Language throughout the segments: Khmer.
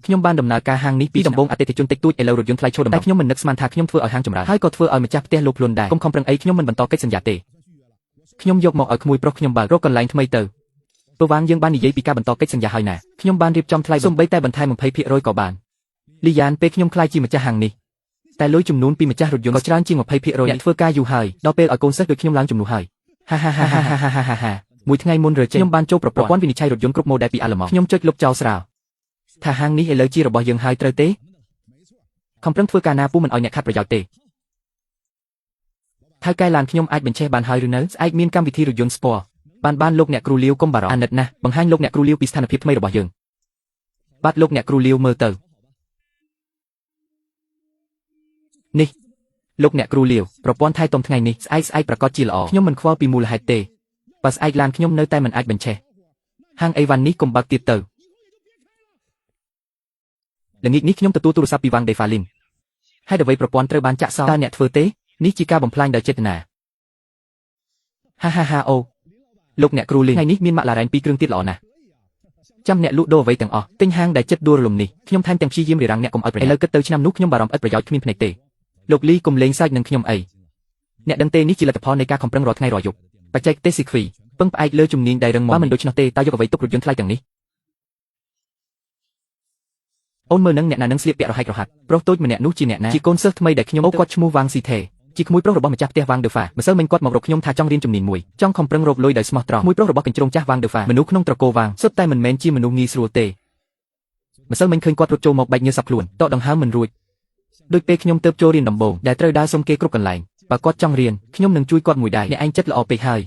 ខ្ញុំបានដំណើរការហាងនេះពីដំបូងអតិថិជនតិចតួចឥឡូវរថយន្តថ្លៃចូលដំណើរតែខ្ញុំមិននឹកស្មានថាខ្ញុំធ្វើឲ្យហាងចម្រើនហើយក៏ធ្វើឲ្យម្ចាស់ផ្ទះលោភលន់ដែរកុំខំប្រឹងអីខ្ញុំមិនបន្តកិច្ចសន្យាទេខ្ញុំយកមកឲ្យក្មួយប្រុសខ្ញុំបើករកកន្លែងថ្មីទៅព្រោះវាងយើងបាននិយាយពីការបន្តកិច្ចសន្យាហើយណាខ្ញុំបានរៀបចំថ្លៃសូម្បីតែបន្ថែម 20% ក៏បានលីយ៉ានពេលខ្ញុំក្លាយជាម្ចាស់ហាងនេះតែលុយចំនួនពីម្ចាស់រថយន្តក៏ច្រើនជាង 20% អ្នកធ្វើការយូរហើយដល់ពេលឲ្យកូនសិស្សដូចខ្ញុំឡើងជំនួសហើយហាមួយថ្ងៃមុនរចេញខ្ញុំបានចូលប្រព័ន្ធវិនិច្ឆ័យរថយន្តគ្រប់ម៉ូដែលពីអាល្លឺម៉ង់ខ្ញុំចុចលុបចោលស្រាលថាហាងនេះឥឡូវជារបស់យើងហើយត្រូវទេខំប្រឹងធ្វើការណាពូមិនឲ្យអ្នកខាត់ប្រយោជន៍ទេថៅកែឡានខ្ញុំអាចបញ្ឆេះបានហើយឬនៅស្អែកមានកម្មវិធីរថយន្តស្ពណ៌បានលោកអ្នកគ្រូលាវកុំបារម្ភអាណិតណាស់បង្ហាញលោកអ្នកគ្រូលាវពីស្ថានភាពថ្មីរបស់យើងបាទលោកអ្នកគ្រូលាវមើលទៅនេះលោកអ្នកគ្រូលាវប្រព័ន្ធថែទាំថ្ងៃនេះស្អែកប្រកាសជាល្អខ្ញុំមិនខ្វល់ពីមូលហេតុទេបើស្អែកឡានខ្ញុំនៅតែមិនអាចបញ្ឆេះហាងអីវ៉ាន់នេះកុំបើកទៀតទៅល្ងាចនេះខ្ញុំទទួលទូរស័ព្ទពីវ៉ាងដេហ្វាលីនហើយអ្វីប្រព័ន្ធត្រូវបានចាក់សោតើអ្នកធ្វើទេនេះជាការបំផ្លាញដោយចេតនាហាអូលោកអ្នកគ្រូលីថ្ងៃនេះមានម៉ាក់ឡារ៉ែន2គ្រឿងទៀតល្អណាស់ចាំអ្នកលក់ដូរអ្វីទាំងអស់ទិញហាងដែលចិត្តដួលរលំនេះខ្ញុំថែមទាំងព្យាយាមរារាំងអ្នកកុំឲ្យប្រយ័ត្នឥឡូវគិតទៅឆ្នាំនោះខ្ញុំបារម្ភឥតប្រយោជន៍គ្មានភ្នែកទេលោកលីកុំលេងសើចនឹងខ្ញុំអីអ្នកដឹងទេនេះជាលទ្ធផលនៃការខំប្រឹងរាល់ថ្ងៃរាល់យប់បច្ចេកទេសស៊ីខ្វីពឹងផ្អែកលើជំនាញដែលរឹងមាំមិនដូច្នោះទេតើយកអ្វីទុករថយន្តថ្លៃទាំងនេះអូនមើលនឹងអ្នកណានឹងស្លៀកពាក់រហែករហាត់ប្រុសតូចម្នាក់នោះជាអ្នកណាជាកូនសិស្សថ្មីដែលខ្ញុំគាត់ឈ្មោះវ៉ាងស៊ីថេជាក្មួយប្រុសរបស់ម្ចាស់ផ្ទះវ៉ាងដឺហ្វាម្សិលមិញគាត់មករកខ្ញុំថាចង់រៀនជំនាញមួយចង់ខំប្រឹងរកលុយដោយស្មោះត្រង់ក្មួយប្រុសរបស់កញ្ជ្រោងចាស់វ៉ាងដឺហ្វាមនុស្សក្នុងត្រកូលវ៉ាងសុទ្ធតែមិនមែនជាមនុស្សងាយស្រួលទេម្សិលមិញឃើញគាត់រត់ចូលមកបែកញើសសពខ្លួនតដង្ហើមមិនរួចដូចពេលខ្ញុំទៅចូលរៀនដំបូងដែលត្រូវដើរសុំគេគ្រប់កន្លែងបើគាត់ចង់រៀនខ្ញុំនឹងជួយគាត់មួយដែរអ្នកឯងចិត្តល្អពេកហើ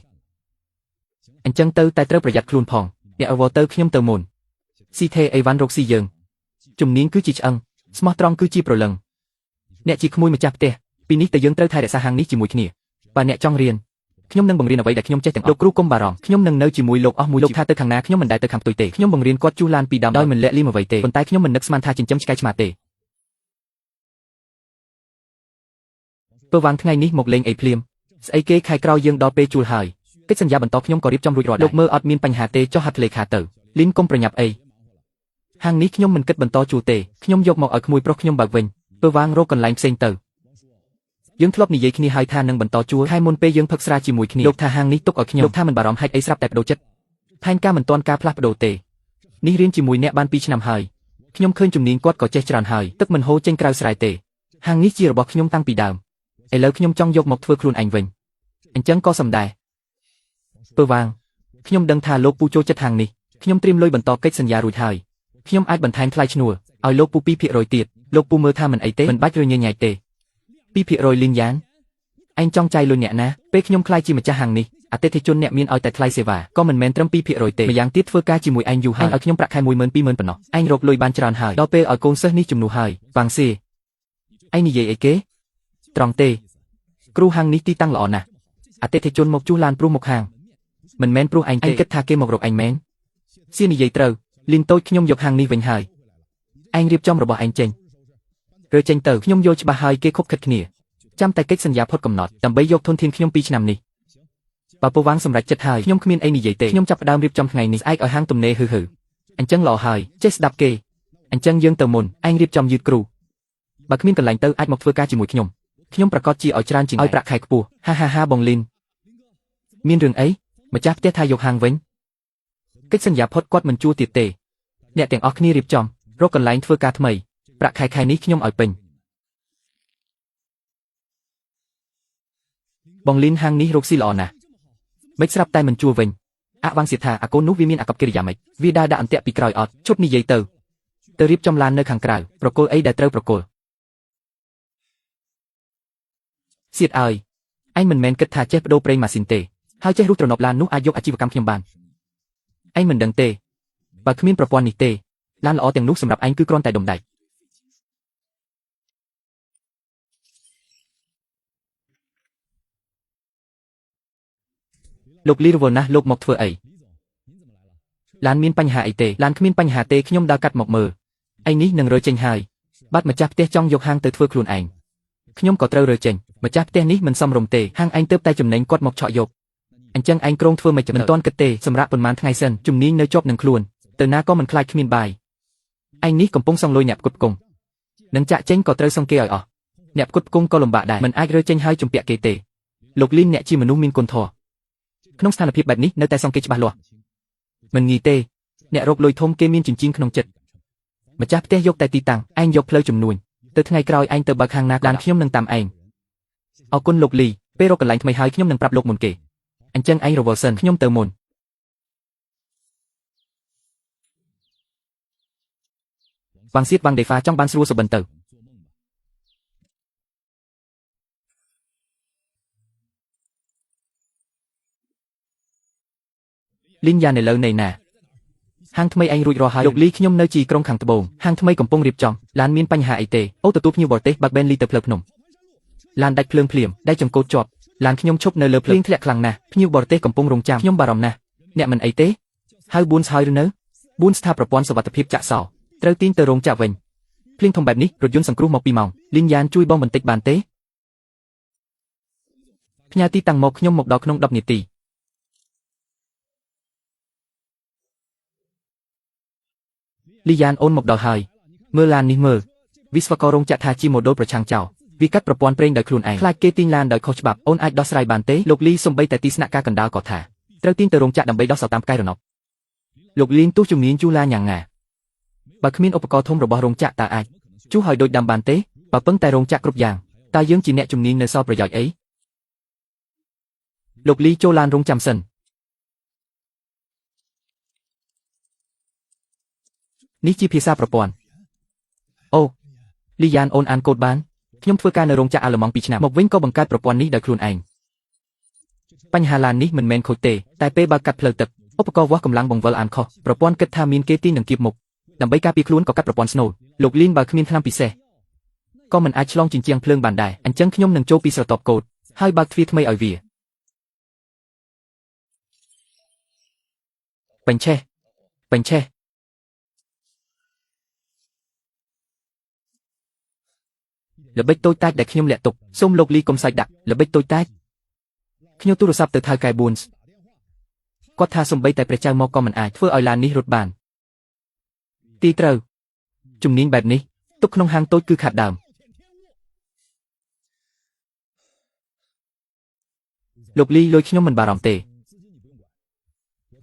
យអញ្ចឹងទៅតែត្រូវប្រយ័ត្នខ្លួនផងអ្នកអវទៅខ្ញុំទៅមុនស៊ីថេអីវ៉ាន់រកស៊ីយើងជំនាញគឺជាឆ្អឹងស្មោះត្រង់គឺជាប្រលឹងអ្នកជាក្មួយម្ចាស់ផ្ទះពីនេះទៅយើងត្រូវថែរក្សាហាងនេះជាមួយគ្នាបើអ្នកចង់រៀនខ្ញុំនឹងបង្រៀនអ្វីដែលខ្ញុំចេះទាំងអស់លោកគ្រូកុំបារម្ភខ្ញុំនឹងនៅជាមួយលោកអស់មួយលោកថាទៅខាងណាខ្ញុំមិនដែលទៅខាងផ្ទុយទេខ្ញុំបង្រៀនគាត់ជួសឡានពីដើមដោយមិនលាក់លៀមអ្វីទេប៉ុន្តែខ្ញុំមិននឹកស្មានថាចិញ្ចឹមឆ្កែឆ្មាទេពេលវ៉ាងថ្ងៃនេះមកលេងអីភ្លាមស្អីគេខែក្រោយយើងដល់ពេលជួលហើយកិច្ចសន្យាបន្តខ្ញុំក៏រៀបចំរួចរាល់ដែរលោកមើលអត់មានបញ្ហាទេចុះហត្ថលេខាទៅលីនកុំប្រញាប់អីហាងនេះខ្ញុំមិនគិតបន្តជួលទេខ្ញុំយកមកឲ្យក្មួយប្រុសខ្ញុំបើកវិញពេលវ៉ាងរកកន្លែងផ្សេងទៅយើងធ្លាប់និយាយគ្នាហើយថានឹងបន្តជួលខែមុនពេលយើងផឹកស្រាជាមួយគ្នាលោកថាហាងនេះទុកឲ្យខ្ញុំលោកថាមិនបារម្ភហេតុអីស្រាប់តែបដូរចិត្តផែនការមិនទាន់ការផ្លាស់ប្ដូរទេនេះរៀនជាមួយអ្នកបាន2ឆ្នាំហើយខ្ញុំឃើញជំនាញគាត់ក៏ចេះច្រើនហើយទឹកមិនហូរចេញក្រៅស្រែទេហាងនេះជារបស់ខ្ញុំតាំងពីដើមឥឡូវខ្ញុំចង់យកមកធ្វើខ្លួនឯងវិញអញ្ចឹងក៏សំដែរពេលវ៉ាងខ្ញុំដឹងថាលោកពូចូលចិត្តហាងនេះខ្ញុំត្រៀមលុយបន្តកិច្ចសន្យារួចហើយខ្ញុំអាចបន្ថែមថ្លៃឈ្នួលឲ្យលោកពូ 2% ទៀតលោកពូមើលថាមិនអីទេមិនបាច់រញ៉េញ៉ៃទេ 2% លីនយ៉ាងឯងចង់ចាយលុយអ្នកណាពេលខ្ញុំខ្លាយជាម្ចាស់ហាងនេះអតិថិជនអ្នកមានឲ្យតែថ្លៃសេវាក៏មិនមែនត្រឹម 2% ទេម្យ៉ាងទៀតធ្វើការជាមួយឯងយូរហើយឲ្យខ្ញុំប្រាក់ខែ 120,000 ប៉ុណ្ណោះឯងរកលុយបានច្រើនហើយដល់ពេលឲ្យកូនសិស្សនេះជំនួសហើយវ៉ាងស៊ីឯងនិយាយអីគេត្រង់ទេគ្រូហាងនេះទីតាំងល្អណាស់អតិថិជនមកជួសឡានព្រោះមកហាងមិនមែនព្រោះឯងទេឯងគិតថាគេមករកឯងមែនសៀនិយាយត្រូវលីនតូចខ្ញុំយកហាងនេះវិញហើយឯងរៀបចំរបស់ឯងចេញរើចេញទៅខ្ញុំយល់ច្បាស់ហើយគេខົບខិតគ្នាចាំតែកិច្ចសន្យាផុតកំណត់ដើម្បីយកធនធានខ្ញុំ2ឆ្នាំនេះបើពូវ៉ាងសម្រេចចិត្តហើយខ្ញុំគ្មានអីនិយាយទេខ្ញុំចាប់ផ្ដើមរៀបចំថ្ងៃនេះស្អែកឲ្យហាងទំនេរហឺអញ្ចឹងល្អហើយចេះស្ដាប់គេអញ្ចឹងយើងទៅមុនឯងរៀបចំយឺតគ្រូបើគ្មានកន្លែងទៅអាចមកធ្វើការជាមួយខ្ញុំប្រកាសជាឲ្យច្រើនជាងឲ្យប្រាក់ខែខ្ពស់ហាបងលីនមានរឿងអីម្ចាស់ផ្ទះថាយកហាងវិញកិច្ចសន្យាផុតគាត់មិនជួទៀតទេអ្នកទាំងអស់គ្នារៀបចំរកកន្លែងធ្វើការថ្មីប្រាក់ខែនេះខ្ញុំឲ្យពេញបងលីនហាងនេះរកស៊ីល្អណាស់មិនស្រាប់តែមិនជួវិញអាវ៉ាងសៀថាអាកូននោះវាមានអាកប្បកិរិយាម៉េចវាដើរដាក់អន្ទាក់ពីក្រោយអត់ឈប់និយាយទៅរៀបចំឡាននៅខាងក្រៅប្រគល់អីដែលត្រូវប្រគល់សៀតអើយឯងមិនមែនគិតថាចេះបដូរប្រេងម៉ាស៊ីនទេហើយចេះរុះទ្រនាប់ឡាននោះអាចយកអាជីវកម្មខ្ញុំបានឯងមិនដឹងទេបើគ្មានប្រព័ន្ធនេះទេឡានល្អទាំងនោះសម្រាប់ឯងគឺគ្រាន់តែដុំដែកលោកលីរវល់ណាស់លោកមកធ្វើអីឡានមានបញ្ហាអីទេឡានគ្មានបញ្ហាទេខ្ញុំដើរកាត់មកមើលឯងនេះនឹងរើចេញហើយបាត់ម្ចាស់ផ្ទះចង់យកហាងទៅធ្វើខ្លួនឯងខ្ញុំក៏ត្រូវរើចេញម្ចាស់ផ្ទះនេះមិនសមរម្យទេហាងឯងទៅតែចំណេញគាត់មកឆក់យកអញ្ចឹងឯងក្រុងធ្វើមិនមិនទាន់គិតទេសម្រាប់ប៉ុន្មានថ្ងៃសិនជំនាញនៅជាប់នឹងខ្លួនទៅណាក៏មិនខ្លាចគ្មានបាយ ឯងនេះកំពុងសង់លុយអ្នកផ្គត់ផ្គង់នឹងចាក់ចេញក៏ត្រូវសង់គេឲ្យអស់អ្នកផ្គត់ផ្គង់ក៏លំបាកដែរមិនអាចរើចេញហើយជំពាក់គេទេលោកលីនអ្នកជាមនុស្សមានគុណធម៌ក្នុងស្ថានភាពបែបនេះនៅតែសង់គេច្បាស់លាស់មិនងាយទេអ្នករកលុយធំគេមានចិញ្ចៀនក្នុងចិត្តម្ចាស់ផ្ទះយកតែទីតាំងឯងយកផ្លូវជំនួញទៅថ្ងៃក្រោយឯងទៅបើកខាងណាឡានខ្ញុំនឹងតាមឯងអរគុណលោកលីពេលរកកន្លែងថ្មីហើយខ្ញុំនឹងប្រាប់លោកមុនគេអញ្ចឹងឯងរវល់សិនខ្ញុំទៅមុនវ៉ាងសៀតវ៉ាងដេហ្វាចង់បានស្រួលសុបិនទៅលីនយ៉ានៅលើនៃណាហាងថ្មីឯងរួចរាល់ហើយលោកលីខ្ញុំនៅជីក្រុងខាងត្បូងហាងថ្មីកំពុងរៀបចំឡានមានបញ្ហាអីទេអូទទួលភ្ញៀវបរទេសបាក់បេនលីទៅផ្លូវភ្នំឡានដាច់ភ្លើងភ្លាមដែលចង្កូតជាប់ឡានខ្ញុំឈប់នៅលើភ្លើងធ្លាក់ខ្លាំងណាស់ភ្ញៀវបរទេសកំពុងរងចាំខ្ញុំបារម្ភណាស់អ្នកមិនអីទេហើយ4ហើយឬនៅ4ស្ថាប្រព័ន្ធសុវត្ថិភាពចាក់សោត្រូវទាញទៅរោងចក្រវិញភ្លៀងធំបែបនេះរថយន្តសង្គ្រោះមក2ម៉ោងលីនយ៉ានជួយបងបន្តិចបានទេផ្ញើទីតាំងមកខ្ញុំមកដល់ក្នុង10នាទីលីយ៉ានអូនមកដល់ហើយមើលឡាននេះមើលវិស្វកររោងចក្រថាជាម៉ូដូលប្រឆាំងចោលវាកាត់ប្រព័ន្ធប្រេងដោយខ្លួនឯងខ្លាចគេទាញឡានដោយខុសច្បាប់អូនអាចដោះស្រាយបានទេលោកលីសំបីតែទីស្នាក់ការកណ្ដាលក៏ថាត្រូវទាញទៅរោងចក្រដើម្បីដោះសោតាមផ្កាយរណបលោកលីនទោះជំនាញជូឡាយ៉ាងណាបើគ្មានឧបករណ៍ធំរបស់រោងចក្រតើអាចជួសឲ្យដូចដាំបានទេបើពឹងតែរោងចក្រគ្រប់យ៉ាងតើយើងជាអ្នកជំនាញនៅសល់ប្រយោជន៍អីលោកលីចូលឡានរោងចាំសិននេះជាភាសាប្រព័ន្ធអូលីយ៉ានអូនអានកូដបានខ្ញុំធ្វើការនៅរោងចក្រអាល្លឺម៉ង់2ឆ្នាំមកវិញក៏បង្កើតប្រព័ន្ធនេះដោយខ្លួនឯងបញ្ហាឡាននេះមិនមែនខូចទេតែពេលបើកាត់ផ្លូវទឹកឧបករណ៍វាស់កម្លាំងបង្វិលអានខុសប្រព័ន្ធគិតថាមានគេទាញនឹងគៀបមុខដើម្បីការពារខ្លួនក៏កាត់ប្រព័ន្ធស្នូលលោកលីនបើគ្មានថ្នាំពិសេសក៏មិនអាចឆ្លងជញ្ជាំងភ្លើងបានដែរអញ្ចឹងខ្ញុំនឹងចូលពីស្រទាប់កូដហើយបើកទ្វារថ្មីឲ្យវាបញ្ឆេះល្បិចតូចតាចដែលខ្ញុំលាក់ទុកសូមលោកលីកុំសាច់ដាក់ល្បិចតូចតាចខ្ញុំទូរស័ព្ទទៅថៅកែប៊ូនគាត់ថាសំបីតែព្រះចៅមកក៏មិនអាចធ្វើឲ្យឡាននេះរត់បានទីត្រូវជំនាញបែបនេះទុកក្នុងហាងតូចគឺខាត់ដើមលោកលីលុយខ្ញុំមិនបារម្ភទេ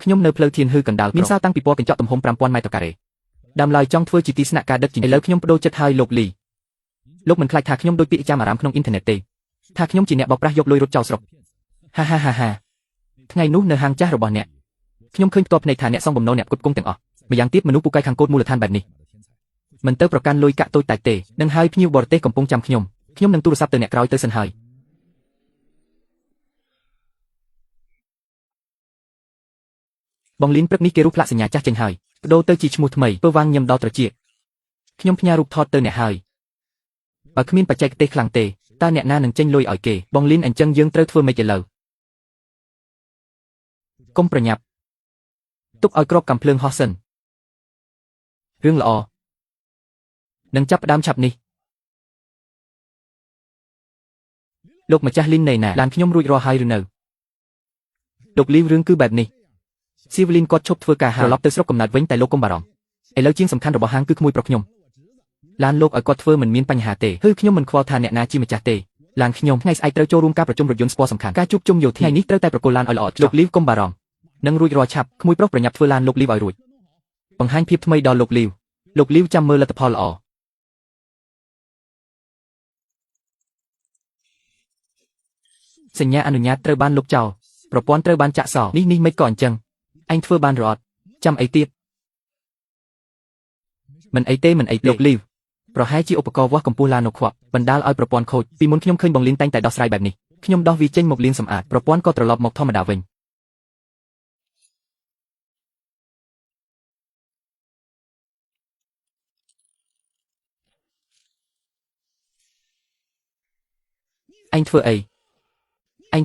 ខ្ញុំនៅផ្លូវធានហឺកណ្ដាលមានសាលតាំងពីពណ៌កញ្ចក់ទំហំ 5000 ម៉ែត្រការ៉េដើមឡើយចង់ធ្វើជាទីស្នាក់ការដឹកជញ្ជូនឥឡូវខ្ញុំបដូរចិត្តហើយលោកលីលោកមិនខ្លាចថាខ្ញុំដូចពាក្យចាំអារ៉ាមក្នុងអ៊ីនធឺណិតទេថាខ្ញុំជាអ្នកបោកប្រាស់យកលុយរត់ចោលស្រុកហាថ្ងៃនោះនៅហាងចាស់របស់អ្នកខ្ញុំឃើញផ្ទាល់ភ្នែកថាអ្នកសងបំណុលអ្នកផ្គត់ផ្គង់ទាំងអស់ម្យ៉ាងទៀតមនុស្សពូកែខាងកូដមូលដ្ឋានបែបនេះមិនទៅប្រកាន់លុយកាក់តូចតាចទេនឹងហើយភ្ញៀវបរទេសកំពុងចាំខ្ញុំនឹងទូរស័ព្ទទៅអ្នកក្រោយទៅសិនហើយបងលីនព្រឹកនេះគេរូបផ្លាកសញ្ញាចាស់ចេញហើយបដូរទៅជាឈ្មោះថ្មីពើវាងញឹមដល់ត្រចៀកខ្ញុំផ្ញើរូបថតទៅអ្នកហើយបើគ្មានបច្ចេកទេសខ្លាំងទេតើអ្នកណានឹងចេញលុយឲ្យគេបងលីនអញ្ចឹងយើងត្រូវធ្វើម៉េចឥឡូវកុំប្រញាប់ទុកឲ្យក្របកាំភ្លើងហោះសិនរឿងល្អនឹងចាប់ផ្ដើមឆាប់នេះលោកម្ចាស់លីនណែណាឡានខ្ញុំរួចរាល់ហើយឬនៅលោកលីវរឿងគឺបែបនេះស៊ីវលីនគាត់ឈប់ធ្វើការហើយត្រឡប់ទៅស្រុកកំណើតវិញតែលោកកុំបារម្ភឥឡូវជាងសំខាន់របស់ហាងគឺក្មួយប្រុសខ្ញុំឡានលោកឲ្យគាត់ធ្វើមិនមានបញ្ហាទេខ្ញុំមិនខ្វល់ថាអ្នកណាជាម្ចាស់ទេឡានខ្ញុំថ្ងៃស្អែកត្រូវចូលរួមការប្រជុំរថយន្តស្ពណ៌សំខាន់ការជួបជុំយោធាថ្ងៃនេះត្រូវតែប្រគល់ឡានឲ្យល្អលោកលីវកុំបារម្ភនឹងរួចរាល់ឆាប់ក្មួយប្រុសប្រញាប់ធ្វើឡានលោកលីវឲ្យរួចបង្ហាញភាពថ្មីដល់លោកលីវចាំមើលលទ្ធផលល្អសញ្ញាអនុញ្ញាតត្រូវបានលុបចោលប្រព័ន្ធត្រូវបានចាក់សោនេះមិនក៏អញ្ចឹងឯងធ្វើបានរត់ចាំអីទៀតមិនអីទេលោកលីវប្រហែលជាឧបករណ៍វាស់កម្ពស់ឡាននោះខ្វក់បណ្ដាលឲ្យប្រព័ន្ធខូចពីមុនខ្ញុំឃើញបងលីនតែងតែដោះស្រាយបែបនេះខ្ញុំដោះវាចេញមកលាងសម្អាតប្រព័ន្ធក៏ត្រឡប់មកធម្មតាវិញឯងធ្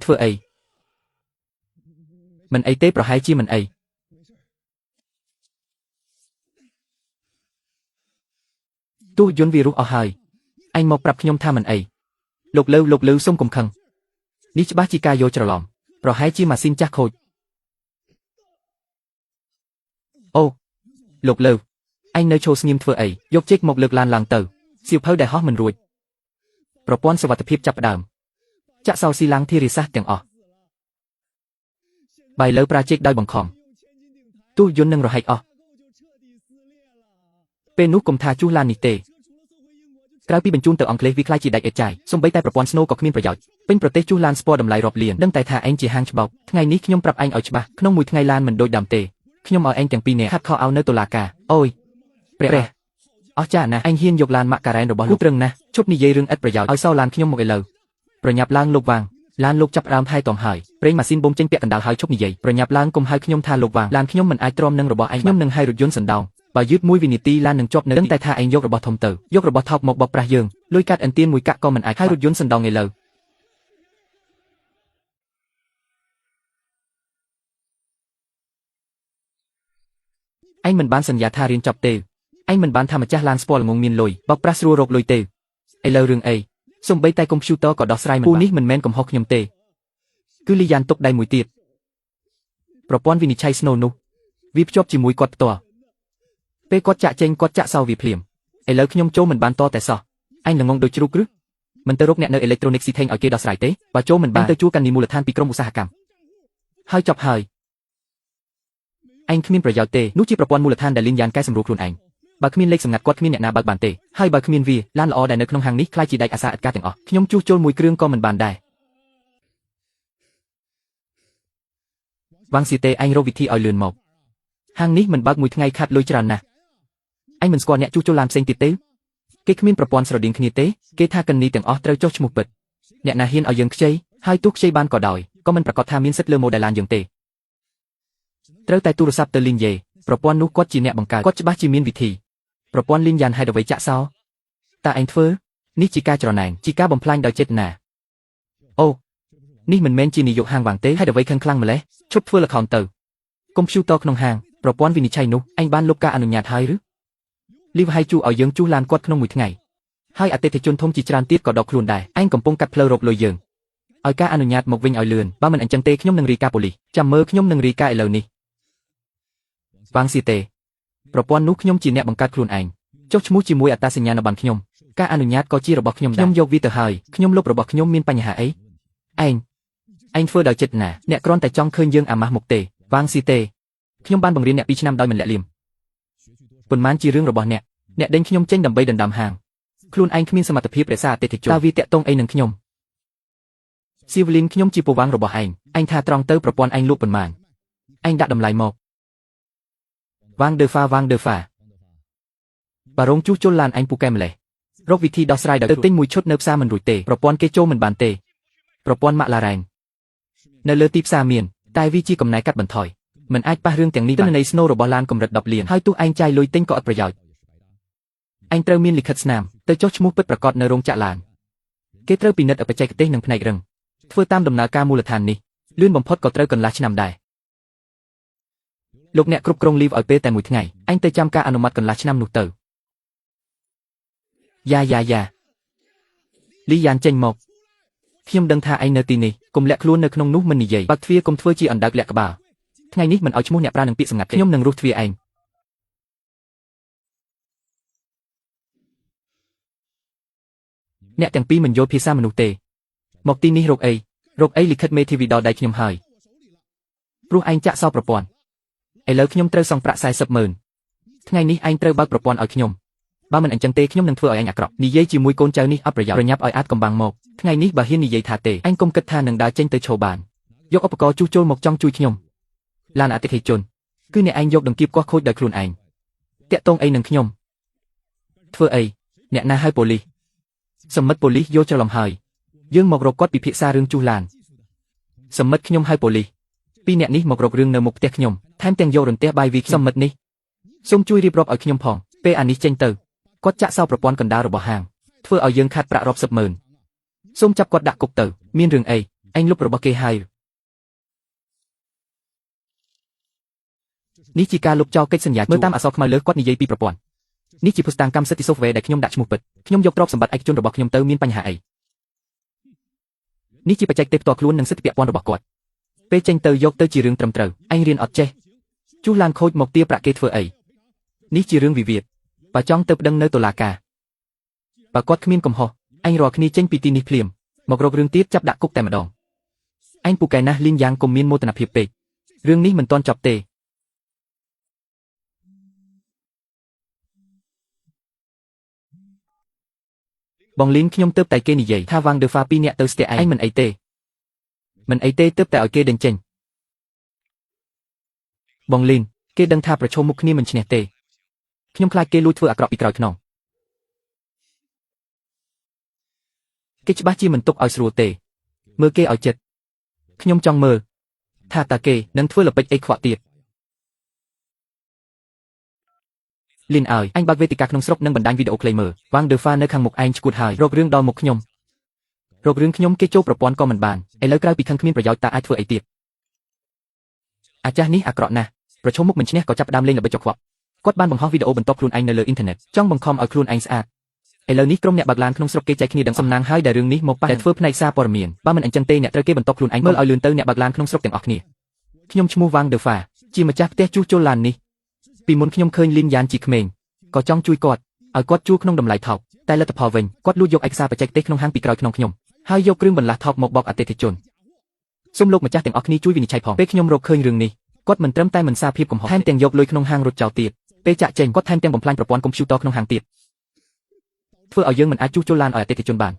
វើអីមិនអីទេប្រហែលជាមិនអីទោះយន្តវីរុសអស់ហើយឯងមកប្រាប់ខ្ញុំថាមិនអីលោកលើសុំកុំខឹងនេះច្បាស់ជាការយល់ច្រឡំប្រហែលជាម៉ាស៊ីនចាស់ខូចអូលោកលើឯ anh nơi show nghiêm thưa ấy, dốc chết một lượt lan làng tử, siêu phơi đại hót mình ruột. Propon sơ vật thiệp chập đàm. Chạ sau xi lăng thi risa tiếng ọ. Bài lỡ pra chết đôi bằng khom. Tu yun nâng rồi hay ọ. Bên nút cùng tha chu lan nịch tề. ក្រៅពីបញ្ជូនទៅអង់គ្លេសវាខ្លាចជាដាច់អេតចាយសូម្បីតែប្រព័ន្ធ Snow ក៏គ្មានប្រយោជន៍ពេញប្រទេសជួសឡានស្ពណ៌តម្លៃរាប់លានដឹងតែថាឯងជាហាងច្បាប់ថ្ងៃនេះខ្ញុំប្រាប់ឯងឲ្យច្បាស់ក្នុងមួយថ្ងៃឡានមិនដូចដើមទេខ្ញុំឲ្យឯងទាំងពីរនាក់ហាត់ខោឲ្យនៅតុលាការអូយព្រះអស់ចាណាឯងហ៊ានយកឡានម៉ាក់ការ៉ែនរបស់លោកត្រឹងណាស់ឈប់និយាយរឿងឥតប្រយោជន៍ឲ្យសោឡានខ្ញុំមកឥឡូវប្រញាប់ឡើងលោកវាងឡានលោកចាប់ដើមថែទាំហើយប្រេងម៉ាស៊ីនបូមចេញពាក់កណ្ដាលហើយឈប់និយាយប្រញាប់ឡើងកុំហៅខ្ញុំថាលោកវាងឡានខ្ញុំមិនអាចទ្រាំនឹងរបស់ឯងខ្ញុំនឹងហៅរថយន្តសណ្ដោងបើយឺតមួយវិនាទីឡាននឹងជាប់នៅដឹងតែថាឯងយករបស់ធំទៅយករបស់ថោកមកបោកប្រាស់យើងលុយកាត់អិនទៀនមួយកាក់ក៏មិនអាចហៅរថយន្តសណ្ដោងឥឡូវឯងមិនបានសន្យាថារៀនចប់ទេឯងមិនបានថាម្ចាស់ឡានស្ពណ៌ល្ងងមានលុយបោកប្រាស់ស្រួលរកលុយទេឥឡូវរឿងអីសូម្បីតែកុំព្យូទ័រក៏ដោះស្រាយមិនបានពូនេះមិនមែនកំហុសខ្ញុំទេគឺលីយ៉ានទុកដៃមួយទៀតប្រព័ន្ធវិនិច្ឆ័យ Snow នោះវាភ្ជាប់ជាមួយគាត់ផ្ទាល់ពេលគាត់ចាក់ចេញគាត់ចាក់សោវាភ្លាមឥឡូវខ្ញុំចូលមិនបានតតែសោះអញល្ងងដូចជ្រូកឬមិនទៅរកអ្នកនៅ Electronic City ឲ្យគេដោះស្រាយទេបើចូលមិនបានទៅជួកាន់នីមូលដ្ឋានពីក្រមឧស្សាហកម្មហើយចប់ហើយអញគ្មានប្រយោជន៍ទេនោះជាប្រព័ន្ធមូលដ្ឋានដែលលីនយ៉ានកែសម្រួលខ្លួនឯងបើគ្មានលេខសម្ងាត់គាត់គ្មានអ្នកណាបើកបានទេហើយបើគ្មានវាឡានល្អដែលនៅក្នុងហាងនេះខ្លាចជាដាច់អាសាឥតការទាំងអស់ខ្ញុំជួសជុលមួយគ្រឿងក៏មិនបានដែរវ៉ាងស៊ីតេអញរកវិធីឲ្យលឿនមកហាងនេះមិនបើកមួយថ្ងៃខាត់លុយច្រើនណាស់អញមិនស្គាល់អ្នកជួសជុលឡានផ្សេងទៀតទេគេគ្មានប្រព័ន្ធស្រដៀងគ្នាទេគេថាកិននីទាំងអស់ត្រូវចុះឈ្មោះពិតអ្នកណាហ៊ានឲ្យយើងខ្ចីហើយទោះខ្ចីបានក៏ដោយក៏មិនប្រកាសថាមានសិទ្ធិលើម៉ូដែលឡានយើងទេត្រូវតែទូរស័ព្ទទៅលីនយេប្រព័ន្ធនោះគាត់ជាអ្នកបង្កើតគាត់ច្បាស់ជាមានវិធីប្រព័ន្ធលីនយ៉ានហេតុអ្វីចាក់សោតើឯងធ្វើនេះជាការច្រណែនជាការបំផ្លាញដោយចេតនាអូនេះមិនមែនជានាយកហាងវ៉ាងទេហេតុអ្វីខឹងខ្លាំងម្ល៉េះឈប់ធ្វើល្ខោនទៅកុំព្យូទ័រក្នុងហាងប្រព័ន្ធវិនិច្ឆ័យនោះឯងបានលុបការអនុញ្ញាតហើយឬលីវហៃជួឲ្យយើងជួសឡានគាត់ក្នុងមួយថ្ងៃហើយអតិថិជនធំជាច្រើនទៀតក៏ដកខ្លួនដែរឯងកំពុងកាត់ផ្លូវរកលុយយើងឲ្យការអនុញ្ញាតមកវិញឲ្យលឿនបើមិនអញ្ចឹងទេខ្ញុំនឹងរាយការណ៍ប៉ូលីសចាំមើលខ្ញុំនឹងរាយការណ៍ឥឡូវនេះវ៉ាងស៊ីតេប្រព័ន្ធនោះខ្ញុំជាអ្នកបង្កើតខ្លួនឯងចុះឈ្មោះជាមួយអត្តសញ្ញាណប័ណ្ណខ្ញុំការអនុញ្ញាតក៏ជារបស់ខ្ញុំដែរខ្ញុំយកវាទៅហើយខ្ញុំលុបរបស់ខ្ញុំមានបញ្ហាអីឯងធ្វើដោយចិត្តណាអ្នកគ្រាន់តែចង់ឃើញយើងអាម៉ាស់មុខទេវ៉ាងស៊ីតេខ្ញុំបានបង្រៀនអ្នក2ឆ្នាំដោយមិនលាក់លៀមប៉ុន្មានជារឿងរបស់អ្នកដេញខ្ញុំចេញដើម្បីដណ្ដើមហាងខ្លួនឯងគ្មានសមត្ថភាពរក្សាអតិថិជនតើវាតាក់ទងអីនឹងខ្ញុំស៊ីវលីនខ្ញុំជាពវាំងរបស់ឯងថាត្រង់ទៅប្រព័ន្ធឯងលក់ប៉ុន្មានឯងដាក់តម្លៃមកវ៉ាងដឺហ្វាបារងជួសជុលឡានឯងពូកែម្លេះរកវិធីដោះស្រាយដោយទៅទិញមួយឈុតនៅផ្សារមិនរួចទេប្រព័ន្ធគេចូលមិនបានទេប្រព័ន្ធម៉ាក់ឡារ៉ែងនៅលើទីផ្សារមានតែវាជាកំណែកាត់បន្ថយមិនអាចប៉ះរឿងទាំងនេះបានទិន្នន័យ Snow របស់ឡានកម្រិត10លានហើយទោះឯងចាយលុយទិញក៏អត់ប្រយោជន៍ឯងត្រូវមានលិខិតស្នាមទៅចុះឈ្មោះពិតប្រាកដនៅរោងចក្រឡានគេត្រូវពិនិត្យបច្ចេកទេសនិងផ្នែករឹងធ្វើតាមដំណើរការមូលដ្ឋាននេះលឿនបំផុតក៏ត្រូវកន្លះឆ្នាំដែរលោកអ្នកគ្រប់គ្រងលីវឲ្យពេលតែមួយថ្ងៃឯងទៅចាំការអនុម័តកន្លះឆ្នាំនោះទៅយ៉ាលីយ៉ានចេញមកខ្ញុំដឹងថាឯងនៅទីនេះកុំលាក់ខ្លួននៅក្នុងនោះមិននិយាយបើកទ្វារកុំធ្វើជាអណ្ដើកលាក់ក្បាលថ្ងៃនេះមិនឲ្យឈ្មោះអ្នកប្រើនឹងពាក្យសម្ងាត់ខ្ញុំនឹងរុះទ្វារឯងអ្នកទាំងពីរមិនយល់ភាសាមនុស្សទេមកទីនេះរកអីលិខិតមេធាវីដល់ដៃខ្ញុំហើយព្រោះឯងចាក់សោប្រព័ន្ធឥឡូវខ្ញុំត្រូវសងប្រាក់40,000ថ្ងៃនេះឯងត្រូវបើកប្រព័ន្ធឲ្យខ្ញុំបើមិនអញ្ចឹងទេខ្ញុំនឹងធ្វើឲ្យឯងអាក្រក់និយាយជាមួយកូនចៅនេះអត់ប្រយោជន៍ប្រញាប់ឲ្យអាចកំបាំងមកថ្ងៃនេះបើហ៊ាននិយាយថាទេឯងកុំគិតថានឹងដើរចេញទៅឈរបានយកឧបករណ៍ជួសជុលមកចង់ជួយខ្ញុំឡានអតិថិជនគឺអ្នកឯងយកដង្កៀបគាស់ខូចដោយខ្លួនឯងតាក់ទងអីនឹងខ្ញុំធ្វើអីអ្នកណាហៅប៉ូលីសសមិទ្ធប៉ូលីសយកច្រឡំហើយយើងមករកគាត់ពិភាក្សារឿងជួសឡានសមិទ្ធខ្ញុំហៅប៉ូលីសពីរអ្នកនេះមករករឿងនៅមុខផ្ទះខ្ញុំថែមទាំងយករន្ទះបាយវីសមិទ្ធនេះសូមជួយរៀបរាប់ឲ្យខ្ញុំផងពេលអានេះចេញទៅគាត់ចាក់សោប្រព័ន្ធកណ្ដាលរបស់ហាងធ្វើឲ្យយើងខាត់ប្រាក់រាប់សិបម៉ឺនសូមចាប់គាត់ដាក់គុកទៅមានរឿងអីឯងលុបរបស់គេហើយនេះជាការលុបចោលកិច្ចសន្យាមើលតាមអក្សរខ្មៅលើគាត់និយាយពីប្រព័ន្ធនេះជាភស្តុតាងកម្មសិទ្ធិ software ដែលខ្ញុំដាក់ឈ្មោះពិតខ្ញុំយកទ្រព្យសម្បត្តិឯកជនរបស់ខ្ញុំទៅមានបញ្ហាអីនេះជាបច្ចេកទេសផ្ទាល់ខ្លួននិងសិទ្ធិពាក់ព័ន្ធរបស់គាត់ពេលចេញទៅយកទៅជារឿងត្រឹមត្រូវឯងរៀនអត់ចេះជួសឡានខូចមកទារប្រាក់គេធ្វើអី នេះជារឿងវិវាទបើចង់ទៅប្តឹងនៅតុលាការបើគាត់គ្មានកំហុសអញរកគ្នាចេញពីទីនេះភ្លាមមករករឿងទៀតចាប់ដាក់គុកតែម្ដងអញពូកែណាស់លីនយ៉ាងកុំមានមោទនភាពពេករឿងនេះមិនទាន់ចប់ទេបងលីនខ្ញុំទៅតែគេនិយាយថាវ៉ាងដឺហ្វា2នាក់ទៅស្ទះឯងមិនអីទេទៅតែឲ្យគេដេញចេញបងលីនគេដឹងថាប្រឈមមុខគ្នាមិនឈ្នះទេខ្ញុំខ្លាចគេលួចធ្វើអាក្រក់ពីក្រោយខ្នងគេច្បាស់ជាមិនទុកឲ្យស្រួលទេមើលគេឲ្យចិត្តខ្ញុំចង់មើលថាតើគេនឹងធ្វើល្បិចអីខ្វក់ទៀតលីនអើយអញបើកវេទិកាក្នុងស្រុកនិងបណ្ដាញវីដេអូខ្លីមើលវ៉ាងដឺហ្វានៅខាងមុខឯងឈួតហើយរករឿងដល់មុខខ្ញុំរករឿងខ្ញុំគេចូលប្រព័ន្ធក៏មិនបានឥឡូវក្រៅពីខឹងគ្មានប្រយោជន៍តើអាចធ្វើអីទៀតអាចាស់នេះអាក្រក់ណាស់ប្រឈមមុខមិនឈ្នះក៏ចាប់ផ្ដើមលេងល្បិចចុកខ្វក់គាត់បានបង្ហោះវីដេអូបន្ទាប់ខ្លួនឯងនៅលើអ៊ីនធឺណិតចង់បង្ខំឲ្យខ្លួនឯងស្អាតឥឡូវនេះក្រុមអ្នកបើកឡានក្នុងស្រុកគេចែកគ្នាដឹងសំណាងហើយដែលរឿងនេះមកប៉ះតែធ្វើផ្នែកសារព័ត៌មានបើមិនអញ្ចឹងទេអ្នកត្រូវគេបន្ទាប់ខ្លួនឯងមើលឲ្យលឿនទៅអ្នកបើកឡានក្នុងស្រុកទាំងអស់គ្នាខ្ញុំឈ្មោះវ៉ាងដឺហ្វាជាម្ចាស់ផ្ទះជួសជុលឡាននេះពីមុនខ្ញុំឃើញលីនយ៉ានជាក្មេងក៏ចង់ជួយគាត់ឲ្យគាត់ជួលក្នុងតម្លៃថោកតែលទ្ធផលវិញគាត់លួចយកឯកសារបច្ចេកទេសក្នុងហាងពីក្រោយខ្នងខ្ញុំហើយយកគ្រឿងបន្លាស់ថោកមកបោកអតិថិជនសូមលោកម្ចាស់ទាំងអស់គ្នាជួយវិនិច្ឆ័យផងពេលខ្ញុំរកឃើញរឿងនេះគាត់មិនត្រឹមតែមិនសារភាពកំហុសថែមទាំងយកលុយក្នុងហាងរត់ចោលទៀតពេលចាក់ចេញគាត់ថែមទាំងបំផ្លាញប្រព័ន្ធកុំព្យូទ័រក្នុងហាងទៀតធ្វើឲ្យយើងមិនអាចជួសជុលឡានឲ្យអតិថិជនបាន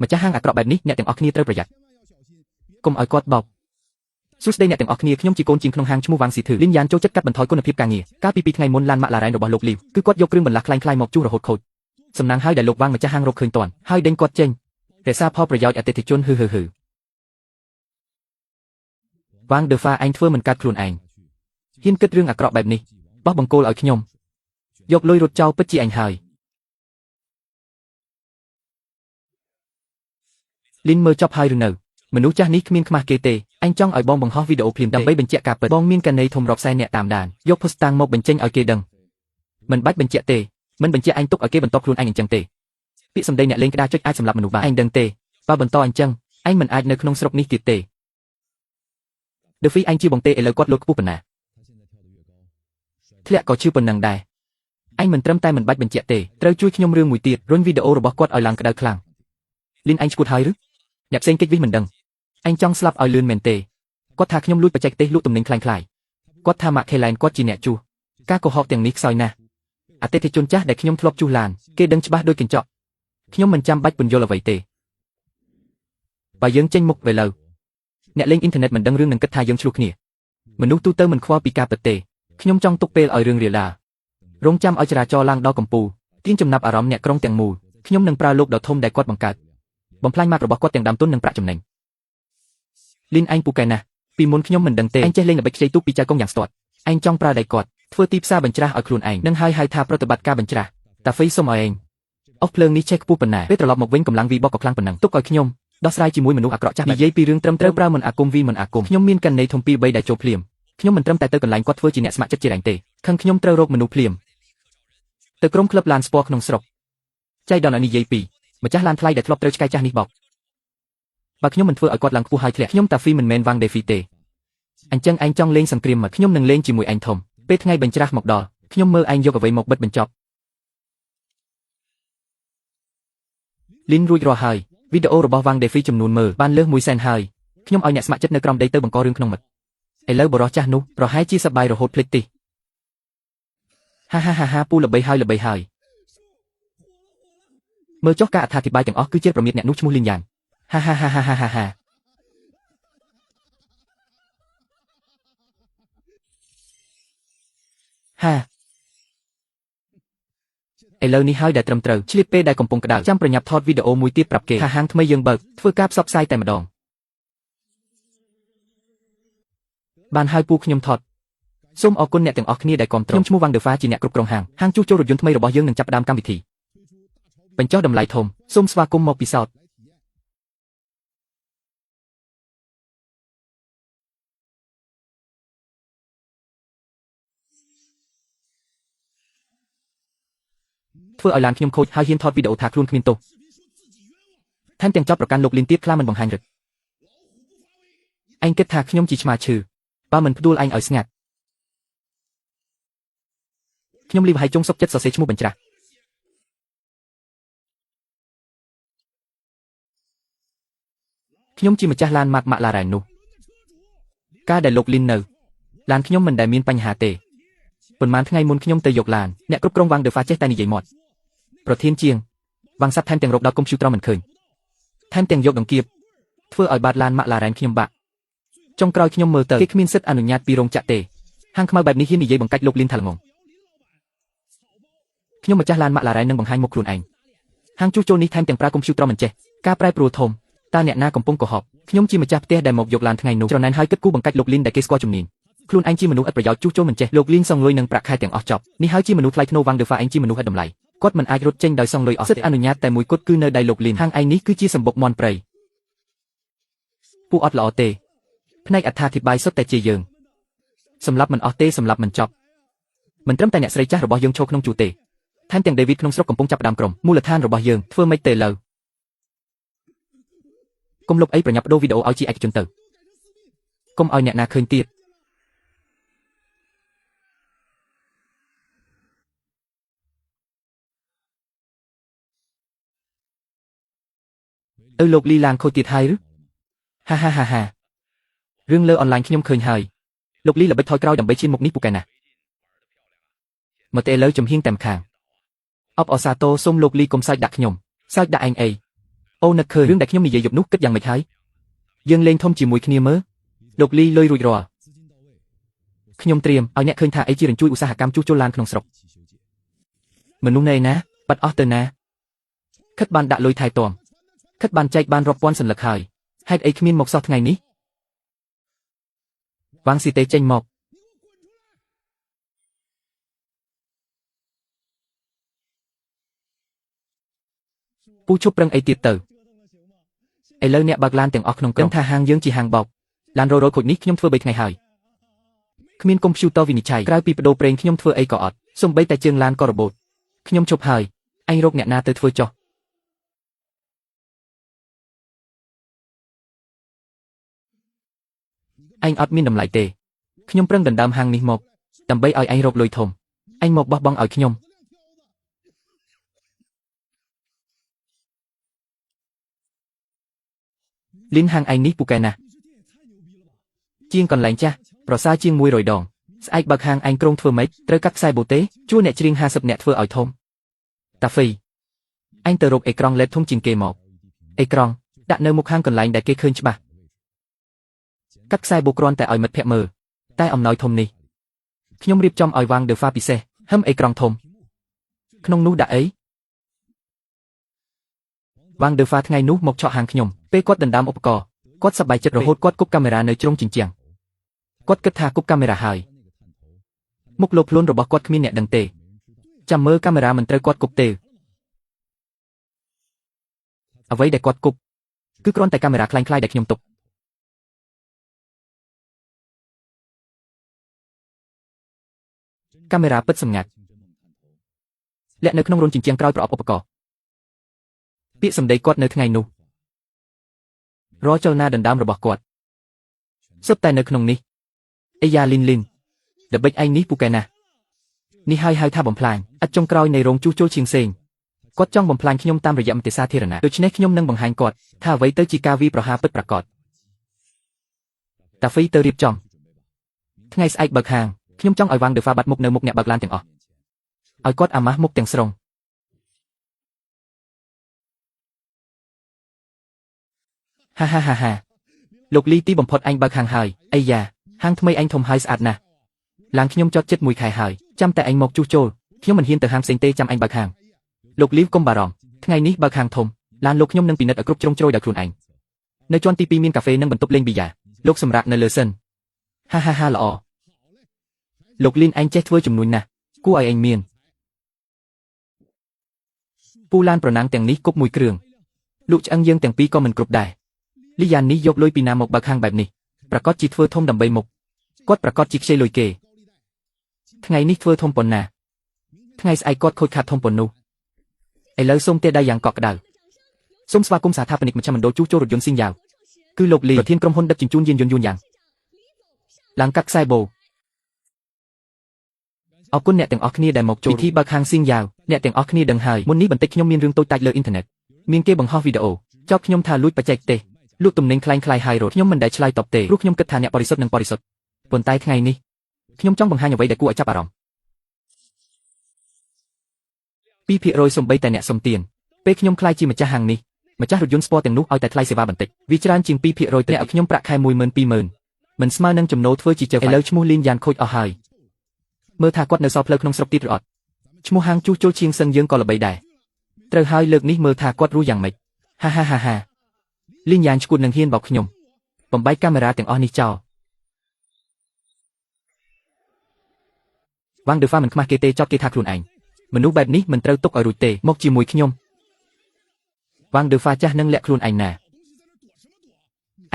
ម្ចាស់ហាងអាក្រក់បែបនេះអ្នកទាំងអស់គ្នាត្រូវប្រយ័ត្នកុំឲ្យគាត់បោកសួស្តីអ្នកទាំងអស់គ្នាខ្ញុំជាកូនជាងក្នុងហាងឈ្មោះវ៉ាងស៊ីធឺលីនយ៉ានចូលចិត្តកាត់បន្ថយគុណភាពការងារកាលពី2ថ្ងៃមុនឡានម៉ាក់ឡារ៉ែនរបស់លោកលីវគឺគាត់យកគ្រឿងបន្លាស់ខ្លាំងៗមកជួសរហូតខូចសំណាងហើយដែលលោកវ៉ាងម្ចាស់ហាងរកឃើញតាន់ហើយដេញគាត់ចេញរក្សាផលប្រយោជន៍អតិថិជនហឺវ៉ាងដឺហ្វាឯងធ្វើមិនកាត់ខ្លួនឯងហ៊ានគិតរឿងអាក្រក់បែបនេះបោះបង្គោលឲ្យខ្ញុំយកលុយរត់ចោលពិតជាអញហើយលីនមើលចប់ហើយឬនៅមនុស្សចាស់នេះគ្មានខ្មាស់គេទេអញចង់ឲ្យបងបង្ហោះវីដេអូភ្លាមដើម្បីបញ្ជាក់ការពិតបងមានកណីធំរាប់សែនអ្នកតាមដានយកផុសតាំងមកបញ្ចេញឲ្យគេដឹងមិនបាច់បញ្ជាក់ទេមិនបញ្ជាក់អញទុកឲ្យគេបន្តខ្លួនឯងអញ្ចឹងទេពាក្យសម្ដីអ្នកលេងក្តារចុចអាចសម្លាប់មនុស្សបានឯងដឹងទេបើបន្តអញ្ចឹងឯងមិនអាចនៅក្នុងស្រុកនេះទៀតទេដឺហ្វីឯងជាបងទេឥឡូវគាត់លោតខ្ពស់ប៉ុណ្ណាធ្លាក់ក៏ជឿប៉ុណ្ណឹងដែរអញមិនត្រឹមតែមិនបាច់បញ្ជាក់ទេត្រូវជួយខ្ញុំរឿងមួយទៀតរុញវីដេអូរបស់គាត់ឲ្យឡើងក្តៅខ្លាំងលីនឯងឈួតហើយឬអ្នកផ្សេងគេចវិសមិនដឹងអញចង់ស្លាប់ឲ្យលឿនមែនទេគាត់ថាខ្ញុំលួចបច្ចេកទេសលក់ទំនិញខ្លាំងៗគាត់ថាម៉ាក់ខេឡែនគាត់ជាអ្នកជួសការកុហកទាំងនេះខ្សោយណាស់អតិថិជនចាស់ដែលខ្ញុំធ្លាប់ជួសឡានគេដឹងច្បាស់ដូចកញ្ចក់ខ្ញុំមិនចាំបាច់ពន្យល់អ្វីទេបើយើងចេញមុខទៅលើអ្នកលេងអ៊ីនធឺណិតមិនដឹងរឿងនឹងគិតថាយើងឆ្លោះគ្នាមនុស្សទូទៅមិនខ្វល់ពីការពិតទេខ្ញុំចង់ទុកពេលឲ្យរឿងរាលដាលរងចាំឲ្យចរាចរណ៍ឡើងដល់កំពូលទាញចំណាប់អារម្មណ៍អ្នកក្រុងទាំងមូលខ្ញុំនឹងប្រើលោកដ៏ធំដែលគាត់បង្កើតបំផ្លាញម៉ាករបស់គាត់ទាំងដើមទុននិងប្រាក់ចំណេញលីនឯងពូកែណាស់ពីមុនខ្ញុំមិនដឹងទេឯងចេះលេងល្បិចខ្ចីទូកពីចៅកុងយ៉ាងស្ទាត់ឯងចង់ប្រើដៃគាត់ធ្វើទីផ្សារបញ្ច្រាស់ឲ្យខ្លួនឯងនឹងហើយហៅថាប្រតិបត្តិការបញ្ច្រាស់តាហ្វេសុំឲ្យឯងអុសភ្លើងនេះឆេះខ្ពស់ប៉ុណ្ណាពេលត្រឡប់មកវិញកម្លាំងវីបក៏ខ្លាំងប៉ុណ្ណឹងទុកឲ្យខ្ញុំដោះស្រាយជាមួយមនុស្សអាក្រក់ចាស់និយាយពីរឿងត្រឹមត្រូវប្រើមិនអាគមវីមិនអាគមខ្ញុំមានកណីធំ2 3ដែលចូលភ្លាមខ្ញុំមិនត្រឹមតែទៅកន្លែងគាត់ធ្វើជាអ្នកស្ម័គ្រចិត្តជារែងទេខឹងខ្ញុំត្រូវរកមនុស្សភ្លាមទៅក្រុមក្លឹបឡានស្ពណ៌ក្នុងស្រុកចៃដន្យឲ្យនិយាយពីម្ចាស់ឡានថ្លៃដែលធ្លាប់ត្រូវឆ្កែចាស់នេះបោកបើខ្ញុំមិនធ្វើឲ្យគាត់ឡើងខ្ពស់ហើយធ្លាក់ខ្ញុំតាហ្វីមិនមែនវ៉ាងដេហ្វីទេអញ្ចឹងឯងចង់លេងសង្គ្រាមមកខ្ញុំនឹងលេងជាមួយឯងធំពេលថ្ងៃបញ្ច្រាស់មកដល់ខ្ញុំមើលឯងយកអ្វីមកបិទបញ្ចប់លីនរួចរាល់ហើយវីដេអូរបស់វ៉ាងដេហ្វីចំនួនមើលបានលើស100,000ហើយខ្ញុំឲ្យអ្នកស្ម័គ្រចិត្តនៅក្រោមដីទៅបង្ករឿងក្នុងមិត្តឥឡូវបរិសចាស់នោះប្រហែលជាសប្បាយរហូតភ្លេចទីហាពូល្បីហើយមើលចុះការអត្ថាធិប្បាយទាំងអស់គឺជាប្រមាថអ្នកនោះឈ្មោះលីនយ៉ាងហាឥឡូវនេះហើយដែលត្រឹមត្រូវឆ្លៀតពេលដែលកំពុងក្តៅចាំប្រញាប់ថតវីដេអូមួយទៀតប្រាប់គេថាហាងថ្មីយើងបើកធ្វើការផ្សព្វផ្សាយតែម្ដងបានហើយពូខ្ញុំថតសូមអរគុណអ្នកទាំងអស់គ្នាដែលគាំទ្រខ្ញុំឈ្មោះវ៉ាងដឺហ្វាជាអ្នកគ្រប់គ្រងហាងជួសជុលរថយន្តថ្មីរបស់យើងនឹងចាប់ផ្ដើមកម្មវិធីបញ្ចុះតម្លៃធំសូមស្វាគមន៍មកពិសោធន៍ធ្វើឲ្យឡានខ្ញុំខូចហើយហ៊ានថតវីដេអូថាខ្លួនគ្មានទោសថែមទាំងចាប់ប្រកាន់លោកលីនទៀតខ្លាមិនបង្ហាញរឹកឯងគិតថាខ្ញុំជាឆ្មាឈឺបើមិនផ្ដួលឯងឲ្យស្ងាត់ ខ្ញុំលីវហើយចុងសុកចិត្តសរសេរឈ្មោះបញ្ច្រាស់ខ្ញុំជាម្ចាស់ឡានម៉ាកម៉ាក់ឡារ៉ែននោះការដែលលោកលីននៅឡានខ្ញុំមិនដែលមានបញ្ហាទេប៉ុន្មានថ្ងៃមុនខ្ញុំទៅយកឡានអ្នកគ្រប់គ្រងវ៉ាងដឺហ្វាចេះតែនិយាយមាត់ប្រធានជាងវ៉ាងសាប់ថែមទាំងរកដល់កុំព្យូទ័រមិនឃើញថែមទាំងយកដង្កៀបធ្វើឲ្យបាតឡានម៉ាក់ឡារ៉ែនខ្ញុំបាក់ចុងក្រោយខ្ញុំមើលទៅគេគ្មានសិទ្ធិអនុញ្ញាតពីរោងចក្រទេហាងខ្មៅបែបនេះហ៊ាននិយាយបង្កាច់លោកលីនថាល្ងងខ្ញុំម្ចាស់ឡានម៉ាក់ឡារ៉ែននឹងបង្ហាញមុខខ្លួនឯងហាងជួសជុលនេះថែមទាំងប្រើកុំព្យូទ័រមិនចេះការប្រែប្រួលធំតើអ្នកណាកំពុងកុហកខ្ញុំជាម្ចាស់ផ្ទះដែលមកយកឡានថ្ងៃនោះច្រណែនហើយគិតគូរបង្កាច់លោកលីនដែលគេស្គាល់ជំនាញខ្លួនឯងជាមនុស្សឥតប្រយោជន៍ជួសជុលមិនចេះលោកលីនសងលុយនឹងប្រាក់ខែទាំងអស់ចប់នេះហើយជាមនុស្សថ្លៃថ្នូរវ៉ាងដឺហ្វាឯងជាមនុស្សឥតតម្លៃគាត់មិនអាចរត់ចេញដោយសងលុយអស់សិទ្ធិអនុញ្ញាតតែមួយគត់គឺនៅដៃលោកលីនហាងឯងនេះគឺជាសម្បុកមន់ព្រៃពួកអត់ល្អទេផ្នែកអត្ថាធិប្បាយសុទ្ធតែជាយើងសម្រាប់មិនអស់ទេសម្រាប់មិនចប់មិនត្រឹមតែអ្នកស្រីចាស់របស់យើងឈរក្នុងជួរទេថែមទាំងដេវីតក្នុងស្រុកកំពុងចាប់ផ្ដើមក្រុមមូលដ្ឋានរបស់យើងធ្វើម៉េចទេលើកុំលុបអីប្រញាប់ដូរវីដេអូឲ្យជាឯកជនទៅកុំឲ្យអ្នកណាឃើញទៀតលោកលីឡានខូចទៀតហើយឬហារឿងលើអនឡាញខ្ញុំឃើញហើយលោកលីល្បិចថយក្រោយដើម្បីឈានមុខនេះពូកែណាស់មកទេលើចំហៀងតាមខាងអបអសាទរសូមលោកលីកុំសើចដាក់ខ្ញុំសើចដាក់ឯងអីអូនឹកឃើញរឿងដែលខ្ញុំនិយាយយប់នោះគិតយ៉ាងម៉េចហើយយើងលេងធំជាមួយគ្នាមើលលោកលីលុយរួចរាល់ខ្ញុំត្រៀមឲ្យអ្នកឃើញថាអីជារញ្ជួយឧស្សាហកម្មជួសជុលឡានក្នុងស្រុកមនុស្សណែណាបាត់អស់ទៅណាខិតបានដាក់លុយថែទាំខិតបានចែកបានរាប់ពាន់សន្លឹកហើយហេតុអីគ្មានមកសោះថ្ងៃនេះវ៉ាងស៊ីតេចេញមកពូជប់ប្រឹងអីទៀតទៅឥឡូវអ្នកបើកឡានទាំងអស់ក្នុងក្រុមថាហាងយើងជាហាងបោកឡានរ៉ូខូចនេះខ្ញុំធ្វើ3ថ្ងៃហើយគ្មានកុំព្យូទ័រវិនិច្ឆ័យក្រៅពីបដូរប្រេងខ្ញុំធ្វើអីក៏អត់សូម្បីតែជើងឡានក៏របូតខ្ញុំជប់ហើយឯងរកអ្នកណាទៅធ្វើចុះឯងអត់មានតម្លៃទេខ្ញុំប្រឹងដណ្ដើមហាងនេះមកដើម្បីឲ្យឯងរកលុយធំឯងមកបោះបង់ឲ្យខ្ញុំលីនហាងឯងនេះពូកែណាស់ជាងកន្លែងចាស់ប្រសើរជាង100ដងស្អែកបើកហាងឯងក្រុងធ្វើម៉េចត្រូវកាត់ខ្សែបូតេជួអ្នកច្រៀង50នាក់ធ្វើឲ្យធំតាហ្វីឯងទៅរកអេក្រង់ LED ធំជាងគេមកអេក្រង់ដាក់នៅមុខហាងកន្លែងដែលគេឃើញច្បាស់កាត់ខ្សែបូគ្រាន់តែឲ្យមិត្តភ័ក្ដិមើលតែអំណោយធំនេះខ្ញុំរៀបចំឲ្យវ៉ាងដឺហ្វាពិសេសហឹមអេក្រង់ធំក្នុងនោះដាក់អីវ៉ាងដឺហ្វាថ្ងៃនោះមកឆក់ហាងខ្ញុំពេលគាត់ដណ្ដើមឧបករណ៍គាត់សប្បាយចិត្តរហូតគាត់គប់កាមេរ៉ានៅជ្រុងជញ្ជាំងគាត់គិតថាគប់កាមេរ៉ាហើយមុខលោភលន់របស់គាត់គ្មានអ្នកដឹងទេចាំមើលកាមេរ៉ាមិនត្រូវគាត់គប់ទេអ្វីដែលគាត់គប់គឺគ្រាន់តែកាមេរ៉ាคล้ายៗដែលខ្ញុំទុកកាមេរ៉ាពិតសម្ងាត់លាក់នៅក្នុងរន្ធជញ្ជាំងក្រោយប្រអប់ឧបករណ៍ពាក្យសម្ដីគាត់នៅថ្ងៃនោះរាល់ចលនាដណ្ដើមរបស់គាត់សុទ្ធតែនៅក្នុងនេះអេយ៉ាលីនល្បិចឯងនេះពូកែណាស់នេះហើយហៅថាបំផ្លាញឥតចុងក្រោយនៃរោងជួសជុលឈៀងសេងគាត់ចង់បំផ្លាញខ្ញុំតាមរយៈមតិសាធារណៈដូច្នេះខ្ញុំនឹងបង្ហាញគាត់ថាអ្វីទៅជាការវាយប្រហារពិតប្រាកដតាហ្វីទៅរៀបចំថ្ងៃស្អែកបើកហាងខ្ញុំចង់ឲ្យវ៉ាងដឺហ្វាបាត់មុខនៅមុខអ្នកបើកឡានទាំងអស់ឲ្យគាត់អាម៉ាស់មុខទាំងស្រុងហាលោកលីទីបំផុតអញបើកហាងហើយអីយ៉ាហាងថ្មីអញធំហើយស្អាតណាស់ឡានខ្ញុំចតចិត្ត1ខែហើយចាំតែអញមកជួសជុលខ្ញុំមិនហ៊ានទៅហាងផ្សេងទេចាំអញបើកហាងលោកលីវកុំបារម្ភថ្ងៃនេះបើកហាងធំឡានលោកខ្ញុំនឹងពិនិត្យឲ្យគ្រប់ជ្រុងជ្រោយដោយខ្លួនឯងនៅជាន់ទី2មានកាហ្វេនិងបន្ទប់លេងប៊ីយ៉ាលោកសម្រាប់នៅលើសិនហាល្អលោកលីនឯងចេះធ្វើជំនួញណាស់គួរឲ្យឯងមានពូឡានប្រណាំងទាំងនេះគប់មួយគ្រឿងលក់ឆ្អឹងយើងទាំងពីរក៏មិនគ្រប់ដែរលីយ៉ាននេះយកលុយពីណាមកបើកហាងបែបនេះប្រកាសជាធ្វើធំដើម្បីមុខគាត់ប្រកាសជាខ្ចីលុយគេថ្ងៃនេះធ្វើធំប៉ុណ្ណាថ្ងៃស្អែកគាត់ខូចខាតធំប៉ុណ្នោះឥឡូវសូមទេដៃយ៉ាងកក់ក្ដៅសូមស្វាគមន៍ស្ថាបនិកមជ្ឈមណ្ឌលជួសជុលរថយន្តស៊ីងយ៉ាវគឺលោកលីប្រធានក្រុមហ៊ុនដឹកជញ្ជូនយានយន្តយួនយ៉ាងឡើងកាត់ខ្សែបូ អរគុណអ្នកទាំងអស់គ្នាដែលមកចូលពិធីបើកហាងសៀងយ៉ាវអ្នកទាំងអស់គ្នាដឹងហើយមុននេះបន្តិចខ្ញុំមានរឿងតូចតាចលើអ៊ីនធឺណិតមានគេបង្ហោះវីដេអូចោទខ្ញុំថាលួចបច្ចេកទេសលក់ទំនិញคล้ายៗហើយរត់ខ្ញុំមិនដែលឆ្លើយតបទេព្រោះខ្ញុំគិតថាអ្នកបរិសុទ្ធនិងបរិសុទ្ធប៉ុន្តែថ្ងៃនេះខ្ញុំចង់បង្ហាញអ្វីដែលគួរឲ្យចាប់អារម្មណ៍2%សំបីតែអ្នកសុំទានពេលខ្ញុំខ្លាយជាម្ចាស់ហាងនេះម្ចាស់រថយន្តស្ពណ៌ទាំងនោះឲ្យតែថ្លៃសេវាបន្តិចវាច្រើនជាង2%តែឲ្យខ្ញុំប្រាក់ខែ 120,000 មិនស្មើនឹងចំណូលធ្វើជាជើឥឡូវឈ្មោះលីនយ៉ានខូចអស់ហើយមើលថាគាត់នៅសល់ផ្លូវក្នុងស្រុកទៀតឬអត់ឈ្មោះហាងជួសជុលជាងសឹងយើងក៏ល្បីដែរត្រូវហើយលើកនេះមើលថាគាត់រស់យ៉ាងម៉េចហាលីនយ៉ានឈួតនឹងហ៊ានបោកខ្ញុំបំបែកកាមេរ៉ាទាំងអស់នេះចោលវ៉ាងដឺហ្វាមិនខ្មាស់គេទេចោទគេថាខ្លួនឯងមនុស្សបែបនេះមិនត្រូវទុកឲ្យរួចទេមកជាមួយខ្ញុំវ៉ាងដឺហ្វាចាស់នឹងលាក់ខ្លួនឯងណា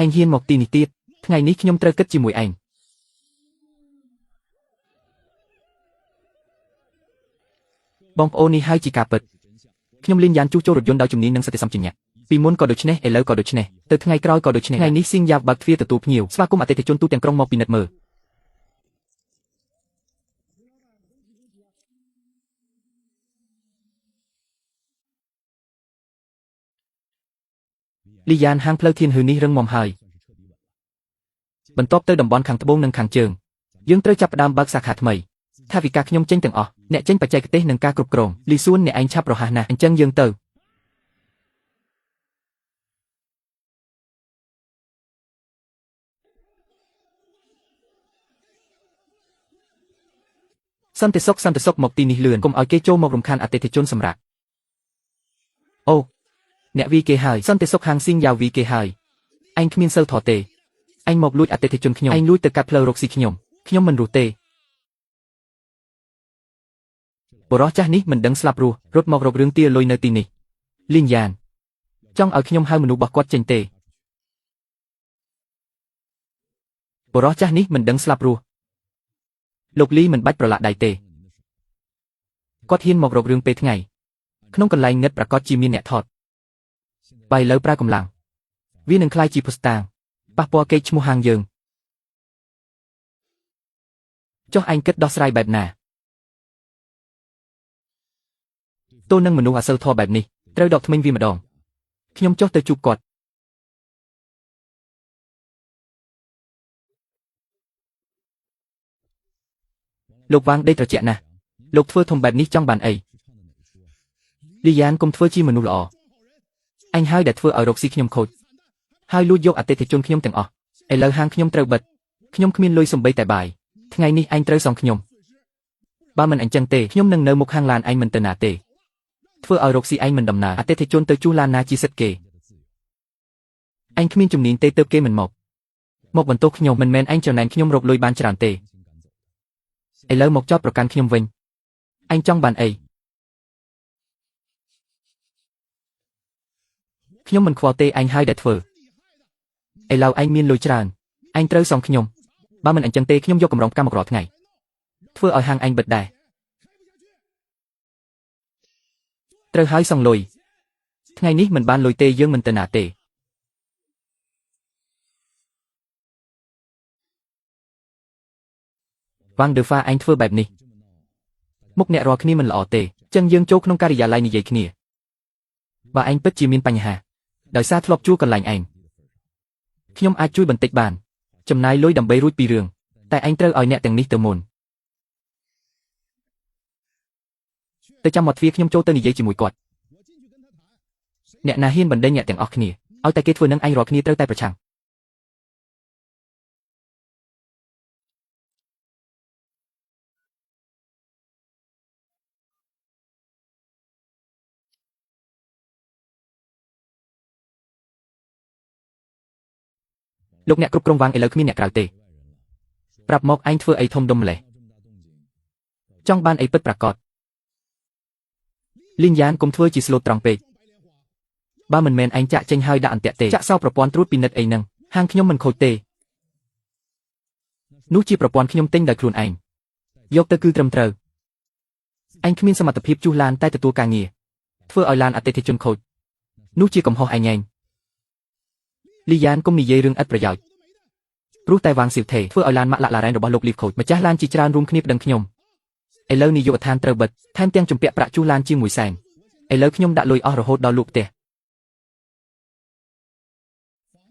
ឯងហ៊ានមកទីនេះទៀតថ្ងៃនេះខ្ញុំត្រូវគិតជាមួយឯងបងប្អូននេះហើយជាការពិតខ្ញុំលីនយ៉ានជួសជុលរថយន្តដោយជំនាញនិងសតិសម្បជញ្ញៈពីមុនក៏ដូច្នេះឥឡូវក៏ដូច្នេះទៅថ្ងៃក្រោយក៏ដូច្នេះថ្ងៃនេះស៊ីងយ៉ាវបើកទ្វារទទួលភ្ញៀវស្វាគមន៍អតិថិជនទូទាំងក្រុងមកពិនិត្យមើលលីយ៉ានហាងផ្លូវធានហឺនេះរឹងមាំហើយបន្ទាប់ទៅតំបន់ខាងត្បូងនិងខាងជើងយើងត្រូវចាប់ផ្ដើមបើកសាខាថ្មីថាវិការខ្ញុំចេញទាំងអស់អ្នកចេញបច្ចេកទេសនិងការគ្រប់គ្រងលីសួនអ្នកឯងឆាប់រហ័សណាស់អញ្ចឹងយើងទៅសន្តិសុខមកទីនេះលឿនកុំឲ្យគេចូលមករំខានអតិថិជនសម្រាប់អូអ្នកវីគេហើយសន្តិសុខហាងស៊ីងយ៉ាវវីគេហើយឯងគ្មានសិលធម៌ទេឯងមកលួចអតិថិជនខ្ញុំឯងលួចទៅកាត់ផ្លូវរកស៊ីខ្ញុំមិនរស់ទេបុរសចាស់នេះមិនដឹងស្លាប់រស់រត់មករករឿងទាលុយនៅទីនេះលីនយ៉ានចង់ឲ្យខ្ញុំហៅមនុស្សរបស់គាត់ចេញទេបុរសចាស់នេះមិនដឹងស្លាប់រស់លោកលីមិនបាច់ប្រឡាក់ដៃទេគាត់ហ៊ានមករករឿងពេលថ្ងៃក្នុងកន្លែងងឹតប្រកាសជាមានអ្នកថតបាយលើប្រើកម្លាំងវានឹងក្លាយជាភស្តុតាងប៉ះពាល់កេរ្តិ៍ឈ្មោះហាងយើងចុះឯងគិតដោះស្រាយបែបណាទោះនឹងមនុស្សអសិលធម៌បែបនេះត្រូវដកធ្មេញវាម្ដងខ្ញុំចុះទៅជួបគាត់លោកវ៉ាងដេកត្រជាក់ណាស់លោកធ្វើធំបែបនេះចង់បានអីលីយ៉ានកុំធ្វើជាមនុស្សល្អអញហើយដែលធ្វើឲ្យរកស៊ីខ្ញុំខូចហើយលួចយកអតិថិជនខ្ញុំទាំងអស់ឥឡូវហាងខ្ញុំត្រូវបិទខ្ញុំគ្មានលុយសំបីតែបាយថ្ងៃនេះឯងត្រូវសងខ្ញុំបើមិនអញ្ចឹងទេខ្ញុំនឹងនៅមុខហាងឡានឯងមិនទៅណាទេធ្វើឲ្យរកស៊ីឯងមិនដំណើរអតិថិជនទៅជួសឡានណាជាសិទ្ធិគេឯងគ្មានជំនាញទេទើបគេមិនមកបន្ទោសខ្ញុំមិនមែនឯងចំណែនខ្ញុំរកលុយបានច្រើនទេឥឡូវមកចោទប្រកាន់ខ្ញុំវិញឯងចង់បានអីខ្ញុំមិនខ្វល់ទេឯងហើយដែលធ្វើឥឡូវឯងមានលុយច្រើនឯងត្រូវសងខ្ញុំបើមិនអញ្ចឹងទេខ្ញុំយកកម្រងកម្មករថ្ងៃធ្វើឲ្យហាងឯងបិទដែរត្រូវហើយសងលុយថ្ងៃនេះមិនបានលុយទេយើងមិនទៅណាទេវ៉ាងដឺហ្វាឯងធ្វើបែបនេះមុខអ្នករាល់គ្នាមិនល្អទេចឹងយើងចូលក្នុងការិយាល័យនិយាយគ្នាបើឯងពិតជាមានបញ្ហាដោយសារធ្លាប់ជួលកន្លែងឯងខ្ញុំអាចជួយបន្តិចបានចំណាយលុយដើម្បីរួចពីរឿងតែឯងត្រូវឲ្យអ្នកទាំងនេះទៅមុនទៅចាំមកទ្វារខ្ញុំចូលទៅនិយាយជាមួយគាត់អ្នកណាហ៊ានបណ្ដេញអ្នកទាំងអស់គ្នាឲ្យតែគេធ្វើនឹងឯងរាល់គ្នាត្រូវតែប្រឆាំងលោកអ្នកគ្រប់គ្រងវ៉ាងឥឡូវគ្មានអ្នកក្រៅទេប្រាប់មកឯងធ្វើអីធំដុំម្លេះចង់បានអីពិតប្រាកដលីនយ៉ានកុំធ្វើជាស្លូតត្រង់ពេកបើមិនមែនឯងចាក់ចេញហើយដាក់អន្ទាក់ទេចាក់សោប្រព័ន្ធត្រួតពិនិត្យអីហ្នឹងហាងខ្ញុំមិនខូចទេនោះជាប្រព័ន្ធខ្ញុំទិញដោយខ្លួនឯងយកទៅគឺត្រឹមត្រូវឯងគ្មានសមត្ថភាពជួសឡានតែទទួលការងារធ្វើឲ្យឡានអតិថិជនខូចនោះជាកំហុសឯងលីយ៉ានកុំនិយាយរឿងឥតប្រយោជន៍ព្រោះតែវ៉ាងស៊ីវថេធ្វើឲ្យឡានម៉ាក់ឡារ៉ែនរបស់លោកលីវខូចម្ចាស់ឡានជាច្រើនរួមគ្នាប្តឹងខ្ញុំ ឥឡូវនាយកដ្ឋានត្រូវបិទថែមទាំងជំពាក់ប្រាក់ជួសឡានជាង100,000ឥឡូវខ្ញុំដាក់លុយអស់រហូតដល់លក់ផ្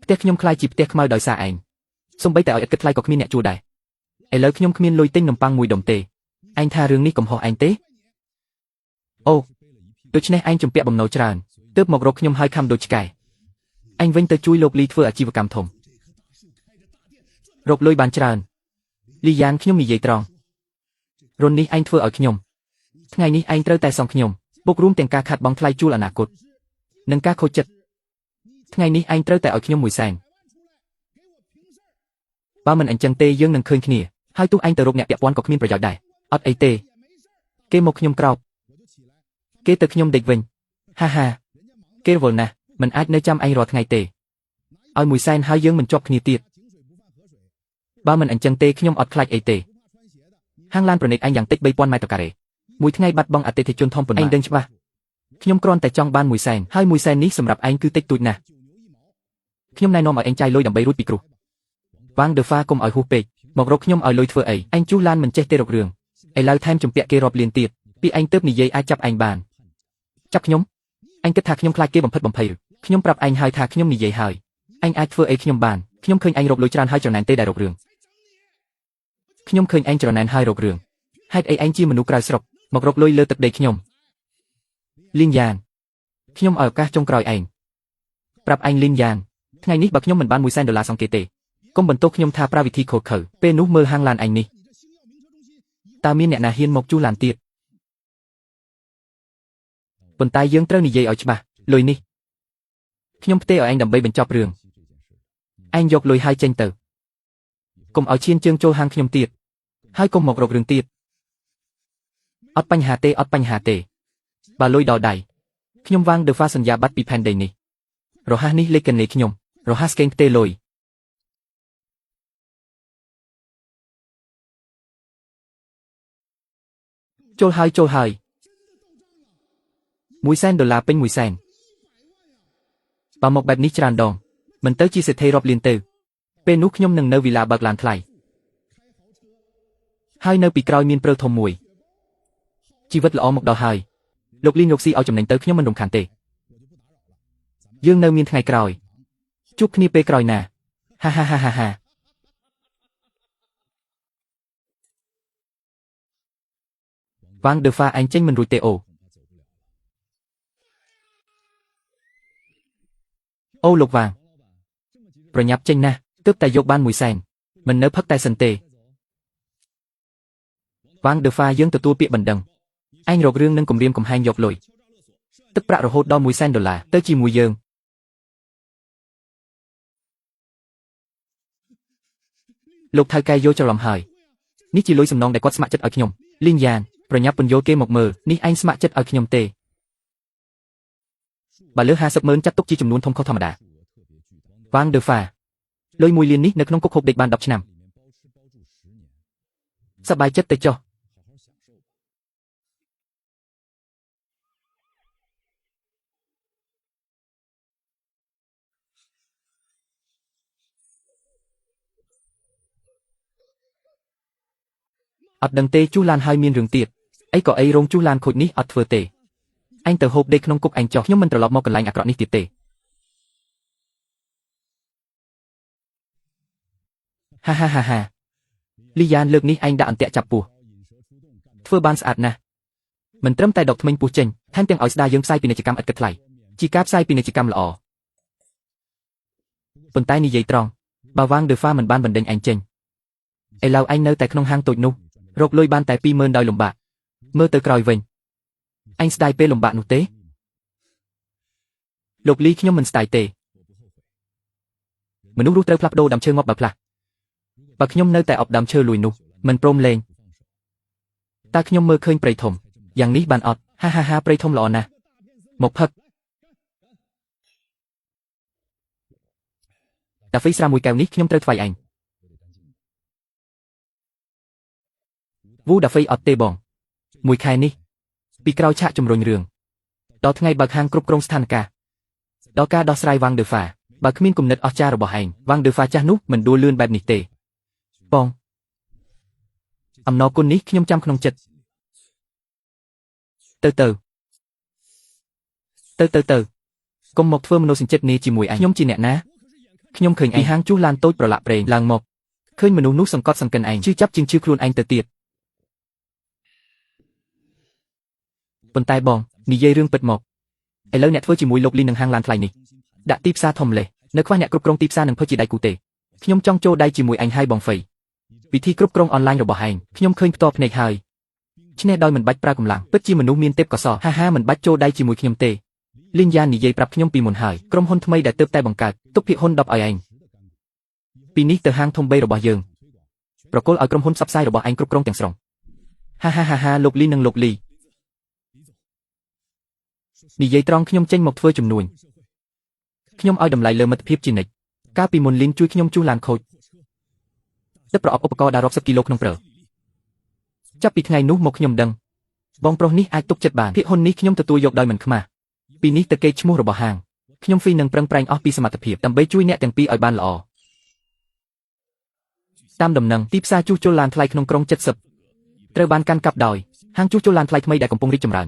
ទះខ្ញុំខ្លាចជាផ្ទះខ្មៅដោយសារឯងសូម្បីតែឲ្យឥតគិតថ្លៃក៏គ្មានអ្នកជួលដែរឥឡូវខ្ញុំគ្មានលុយទិញនំប៉័ងមួយដុំទេឯងថារឿងនេះកំហុសឯងទេអូដូច្នេះឯងជំពាក់បំណុលច្រើនទើបមករកខ្ញុំហើយខំដូចឆ្កែឯងវិញទៅជួយលោកលីធ្វើអាជីវកម្មធំរកលុយបានច្រើនលីយ៉ានខ្ញុំនិយាយត្រង់រុននេះឯងធ្វើឲ្យខ្ញុំថ្ងៃនេះឯងត្រូវតែសងខ្ញុំបូករួមទាំងការខាត់បង់ថ្លៃជួលអនាគតនិងការខូចចិត្តថ្ងៃនេះឯងត្រូវតែឲ្យខ្ញុំ100,000បើមិនអញ្ចឹងទេយើងនឹងឃើញគ្នាហើយទោះឯងទៅរកអ្នកពាក់ព័ន្ធក៏គ្មានប្រយោជន៍ដែរអត់អីទេគេមកខ្ញុំក្រោបគេទៅខ្ញុំដេកវិញហាហាគេរវល់ណាស់មិនអាចនៅចាំឯងរាល់ថ្ងៃទេឲ្យ100,000ហើយយើងមិនជាប់គ្នាទៀតបើមិនអញ្ចឹងទេខ្ញុំអត់ខ្លាចអីទេហាងឡានប្រណិតឯងយ៉ាងតិច 3,000 ម៉ែត្រការ៉េមួយថ្ងៃបាត់បង់អតិថិជនធំប៉ុណ្ណាឯងដឹងច្បាស់ខ្ញុំគ្រាន់តែចង់បាន100,000ហើយ100,000នេះសម្រាប់ឯងគឺតិចតួចណាស់ខ្ញុំណែនាំឲ្យឯងចាយលុយដើម្បីរួចពីគ្រោះវ៉ាងដឺហ្វាកុំឲ្យហួសពេកមករកខ្ញុំឲ្យលុយធ្វើអីឯងជួសឡានមិនចេះទេរករឿងឥឡូវថែមជំពាក់គេរាប់លានទៀតពីឯងទៅនិយាយអាចចាប់ឯងបានចាប់ខ្ញុំឯងគិតថាខ្ញុំខ្លាចគេបំផិតបំភ័យឬខ្ញុំប្រាប់ឯងហើយថាខ្ញុំនិយាយហើយឯងអាចធ្វើអីខ្ញុំបានខ្ញុំឃើញឯងរកលុយច្រើនហើយច្រណែនទេដែលរករឿងខ្ញុំឃើញឯងច្រណែនហើយរករឿងហេតុអីឯងជាមនុស្សក្រៅស្រុកមករកលុយលើទឹកដីខ្ញុំលីនយ៉ានខ្ញុំឲ្យឱកាសចុងក្រោយឯងប្រាប់ឯងលីនយ៉ានថ្ងៃនេះបើខ្ញុំមិនបាន$100,000សងគេទេកុំបន្ទោសខ្ញុំថាប្រើវិធីខូចខើពេលនោះមើលហាងឡានឯងនេះតើមានអ្នកណាហ៊ានមកជួសឡានទៀតប៉ុន្តែយើងត្រូវនិយាយឲ្យច្បាស់លុយនេះខ្ញុំផ្ទេរឲ្យឯងដើម្បីបញ្ចប់រឿងឯងយកលុយហើយចេញទៅកុំឲ្យឈានជើងចូលហាងខ្ញុំទៀតហើយកុំមករករឿងទៀតអត់បញ្ហាទេអត់បញ្ហាទេបើលុយដល់ដៃខ្ញុំវ៉ាងដឺហ្វាសន្យាបាត់ពីផែនដីនេះរហ័សនេះលេខកន្លេខ្ញុំរហ័សកេងផ្ទេរលុយចូលហើយ$100,000ពេញ100,000បើមកបែបនេះច្រើនដងមិនទៅជាសេដ្ឋីរាប់លានទៅពេលនោះខ្ញុំនឹងនៅវីឡាបើកឡានថ្លៃហើយនៅពីក្រោយមានព្រៅធំមួយជីវិតល្អមកដល់ហើយលោកលីងរកស៊ីឲ្យចំណេញទៅខ្ញុំមិនរំខានទេយើងនៅមានថ្ងៃក្រោយជួបគ្នាពេលក្រោយណាហាហាហាហាវ៉ាងដឺហ្វាឯងចេញមិនរួចទេអូលោកវ៉ាងប្រញាប់ចេញណាស់ទើបតែយកបាន100,000មិននៅផឹកតែសិនទេវ៉ាងដឺហ្វាយើងទទួលពាក្យបណ្ដឹងឯងរករឿងនឹងគំរាមកំហែងយកលុយទឹកប្រាក់រហូតដល់$100,000ទៅជាមួយយើងលោកថៅកែយកច្រឡំហើយនេះជាលុយសំណងដែលគាត់ស្ម័គ្រចិត្តឲ្យខ្ញុំលីងយ៉ានប្រញាប់ពន្យល់គេមកមើលនេះឯងស្ម័គ្រចិត្តឲ្យខ្ញុំទេបើលើ50,000ចាត់ទុកជាចំនួនធំខុសធម្មតាវ៉ាងដឺហ្វាលុយ1លាននេះនៅក្នុងគុកហូបដេកបាន10ឆ្នាំសប្បាយចិត្តទៅចុះអត់ដឹងទេជួសឡានហើយមានរឿងទៀតអីក៏អីរោងជួសឡានខូចនេះអត់ធ្វើទេឯងទៅហូបដេកក្នុងគុកឯងចុះខ្ញុំមិនត្រឡប់មកកន្លែងអាក្រក់នេះទៀតទេហាហាហាហាលីយ៉ានលើកនេះឯងដាក់អន្ទាក់ចាប់ពស់ធ្វើបានស្អាតណាស់មិនត្រឹមតែដកធ្មេញពស់ចេញថែមទាំងឲ្យស្ដារយើងផ្សាយពាណិជ្ជកម្មឥតគិតថ្លៃជាការផ្សាយពាណិជ្ជកម្មល្អប៉ុន្តែនិយាយត្រង់បើវ៉ាងដឺហ្វាមិនបានបណ្ដេញឯងចេញឥឡូវឯងនៅតែក្នុងហាងតូចនោះរកលុយបានតែ20,000ដោយលំបាកមើលទៅក្រោយវិញឯងស្ដាយពេលលំបាកនោះទេលោកលីខ្ញុំមិនស្ដាយទេមនុស្សរស់ត្រូវផ្លាស់ប្ដូរដើមឈើងាប់បើផ្លាស់បើខ្ញុំនៅតែអប់ដើមឈើលួយនោះមិនព្រមលេងតើខ្ញុំមើលឃើញព្រៃធំយ៉ាងនេះបានអត់ហាហាហាព្រៃធំល្អណាស់មកផឹកកាហ្វេស្រាមួយកែវនេះខ្ញុំត្រូវថ្វាយឯងវូដាហ្វេអត់ទេបងមួយខែនេះពីក្រោយឆាកជំរុញរឿងដល់ថ្ងៃបើកហាងគ្រប់គ្រងស្ថានភាពដល់ការដោះស្រាយវ៉ាងដឺហ្វាបើគ្មានគំនិតអស្ចារ្យរបស់ឯងវ៉ាងដឺហ្វាចាស់នោះមិនដួលលឿនបែបនេះទេបងអំណរគុណនេះខ្ញុំចាំក្នុងចិត្ត ទៅកុំមកធ្វើមនោសញ្ចិតនេះជាមួយឯងខ្ញុំជាអ្នកណាខ្ញុំឃើញពីហាងជួសឡានតូចប្រឡាក់ប្រេងឡើងមកឃើញមនុស្សនោះសង្កត់សង្កិនឯងជឿចាប់ជាងជឿខ្លួនឯងទៅទៀតប៉ុន្តែបងនិយាយរឿងពិតមកឥឡូវអ្នកធ្វើជាមួយលោកលីនឹងហាងឡានថ្លៃនេះដាក់ទីផ្សារធំលេះនៅខ្វះអ្នកគ្រប់គ្រងទីផ្សារនឹងធ្វើជាដៃគូទេខ្ញុំចង់ចូលដៃជាមួយឯងហើយបងហ្វៃវិធីគ្រប់គ្រងអនឡាញរបស់ឯងខ្ញុំឃើញផ្ទាល់ភ្នែកហើយឈ្នះដោយមិនបាច់ប្រើកម្លាំងពិតជាមនុស្សមានទេពកោសល្យហាមិនបាច់ចូលដៃជាមួយខ្ញុំទេលីនយ៉ានិយាយប្រាប់ខ្ញុំពីមុនហើយក្រុមហ៊ុនថ្មីដែលទើបតែបង្កើតទុកភាគហ៊ុន10ឲ្យឯងពីនេះទៅហាងធំ3របស់យើងប្រគល់ឲ្យក្រុមហ៊ុនផ្សព្វផ្សាយរបស់ឯងគ្រប់គ្រងទាំងស្រុងហាលោកលីនិងលោកលីនិយាយត្រង់ខ្ញុំចេញមកធ្វើជំនួញខ្ញុំឲ្យតម្លៃលើមិត្តភាពជានិច្ចកាលពីមុនលីនជួយខ្ញុំជួសឡានខូចទឹកប្រអប់ឧបករណ៍ដល់រាប់សិបគីឡូក្នុងព្រឹកចាប់ពីថ្ងៃនោះមកខ្ញុំដឹងបងប្រុសនេះអាចទុកចិត្តបានភាគហ៊ុននេះខ្ញុំទទួលយកដោយមិនខ្មាស់ពីនេះទៅកេរ្តិ៍ឈ្មោះរបស់ហាងខ្ញុំហ្វីនឹងប្រឹងប្រែងអស់ពីសមត្ថភាពដើម្បីជួយអ្នកទាំងពីរឲ្យបានល្អតាមដំណឹងទីផ្សារជួសជុលឡានថ្លៃក្នុងក្រុង70ត្រូវបានកាន់កាប់ដោយហាងជួសជុលឡានថ្លៃថ្មីដែលកំពុងរីកចម្រើន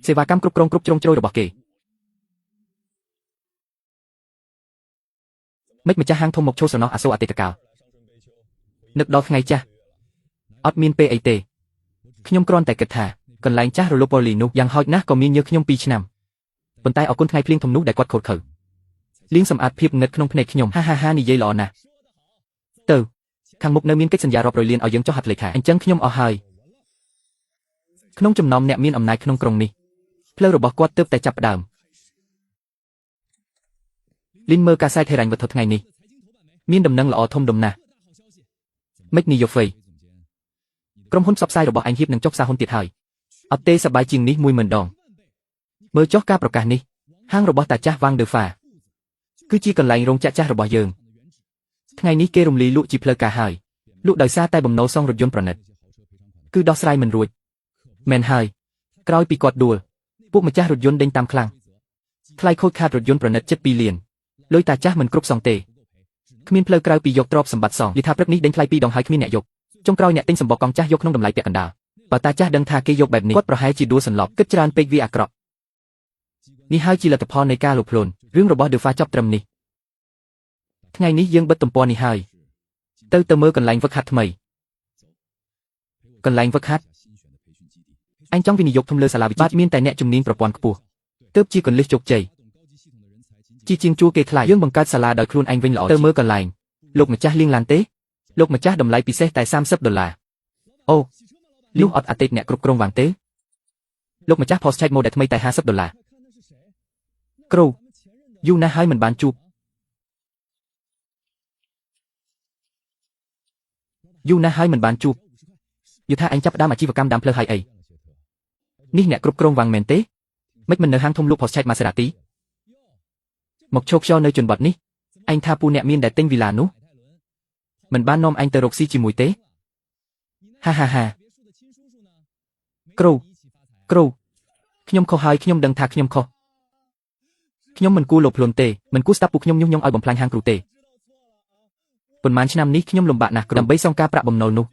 សេវាកម្មគ្រប់គ្រងគ្រប់ជ្រុងជ្រោយរបស់គេមិនម្ចាស់ហាងធំមកឈោស្រណោះអាសូរអតីតកាលនឹកដល់ថ្ងៃចាស់អត់មានពេលអីទេខ្ញុំគ្រាន់តែគិតថាកន្លែងចាស់រលុបប៉ូលីនោះយ៉ាងហោចណាស់ក៏មានញើសខ្ញុំ2ឆ្នាំប៉ុន្តែអរគុណថ្ងៃភ្លៀងធំនោះដែលគាត់ខូចខើលៀងសម្អាតភាពងឹតក្នុងភ្នែកខ្ញុំហានិយាយល្អណាស់ទៅខាងមុខនៅមានកិច្ចសន្យារាប់រយលានឲ្យយើងចុះហត្ថលេខាអញ្ចឹងខ្ញុំអស់ហើយក្នុងចំណោមអ្នកមានអំណាចក្នុងក្រុងនេះផ្លូវរបស់គាត់ទើបតែចាប់ផ្ដើមលីនមើលកាសែតហេរ៉ាញ់វត្ថុថ្ងៃនេះមានដំណឹងល្អធំដុំណាស់មិននីយោហ្វៃក្រុមហ៊ុនផ្សព្វផ្សាយរបស់ឯងហៀបនឹងចុះផ្សាយហ៊ុនទៀតហើយអត់ទេសប្បាយជាងនេះ10000ដងមើលចុះការប្រកាសនេះហាងរបស់តាចាស់វ៉ាងដឺហ្វាគឺជាកន្លែងរោងចក្រចាស់របស់យើងថ្ងៃនេះគេរំលាយលក់ជាផ្លូវការហើយលក់ដោយសារតែបំណុលសងរថយន្តប្រណិតគឺដោះស្រាយមិនរួចមែនហើយក្រោយពីគាត់ដួលពួកម្ចាស់រថយន្តដេញតាមខ្លាំងថ្លៃខូចខាតរថយន្តប្រណិតជិត2លានលុយតាចាស់មិនគ្រប់សងទេគ្មានផ្លូវក្រៅពីយកទ្រព្យសម្បត្តិសងយថាព្រឹកនេះដេញថ្លៃ2ដងហើយគ្មានអ្នកយកចុងក្រោយអ្នកទិញសម្បកកង់ចាស់យកក្នុងតម្លៃពាក់កណ្ដាលបើតាចាស់ដឹងថាគេយកបែបនេះគាត់ប្រហែលជាដួលសន្លប់គិតច្រើនពេកវាអាក្រក់នេះហើយជាលទ្ធផលនៃការលុបខ្លួនរឿងរបស់ The Fa ចប់ត្រឹមនេះថ្ងៃនេះយើងបិទទំព័រនេះហើយទៅមើលកន្លែងវឹកហាត់ថ្មីកន្លែងវឹកហាត់អញចង់វិនិយោគធំលើសាលាវិទ្យាមានតែអ្នកជំនាញប្រព័ន្ធខ្ពស់ទើបជាកលិះជោគជ័យជាងជួគេថ្លៃយើងបង្កើតសាលាដោយខ្លួនឯងវិញល្អទៅមើលកន្លែងលោកម្ចាស់លៀងឡានទេលោកម្ចាស់តម្លៃពិសេសតែ$30អូលីវអត់អតិថិអ្នកគ្រប់គ្រងវាងទេលោកម្ចាស់ Porsche Model ថ្មីតែ$50គ្រូយូរណាស់ហើយមិនបានជួបយល់ថាអញចាប់ផ្ដើមអាជីវកម្មដើមផ្លូវហើយអីនេះអ្នកគ្រប់គ្រងវាងមែនទេមិននៅហាងធំលក់ Porsche Maserati មកឈោកខ្យល់នៅជនបទនេះអញថាពូអ្នកមានដែលទិញវីឡានោះមិនបាននាំអញទៅរកស៊ីជាមួយទេហាគ្រូខ្ញុំខុសហើយខ្ញុំដឹងថាខ្ញុំខុសខ្ញុំមិនគួរលបខ្លួនទេមិនគួរស្ដាប់ពួកខ្ញុំញុះញង់ឲ្យបំផ្លាញហាងគ្រូទេប៉ុន្មានឆ្នាំនេះខ្ញុំលំបាកណាស់គ្រូដើម្បីសងការប្រាក់បំណុលនោះ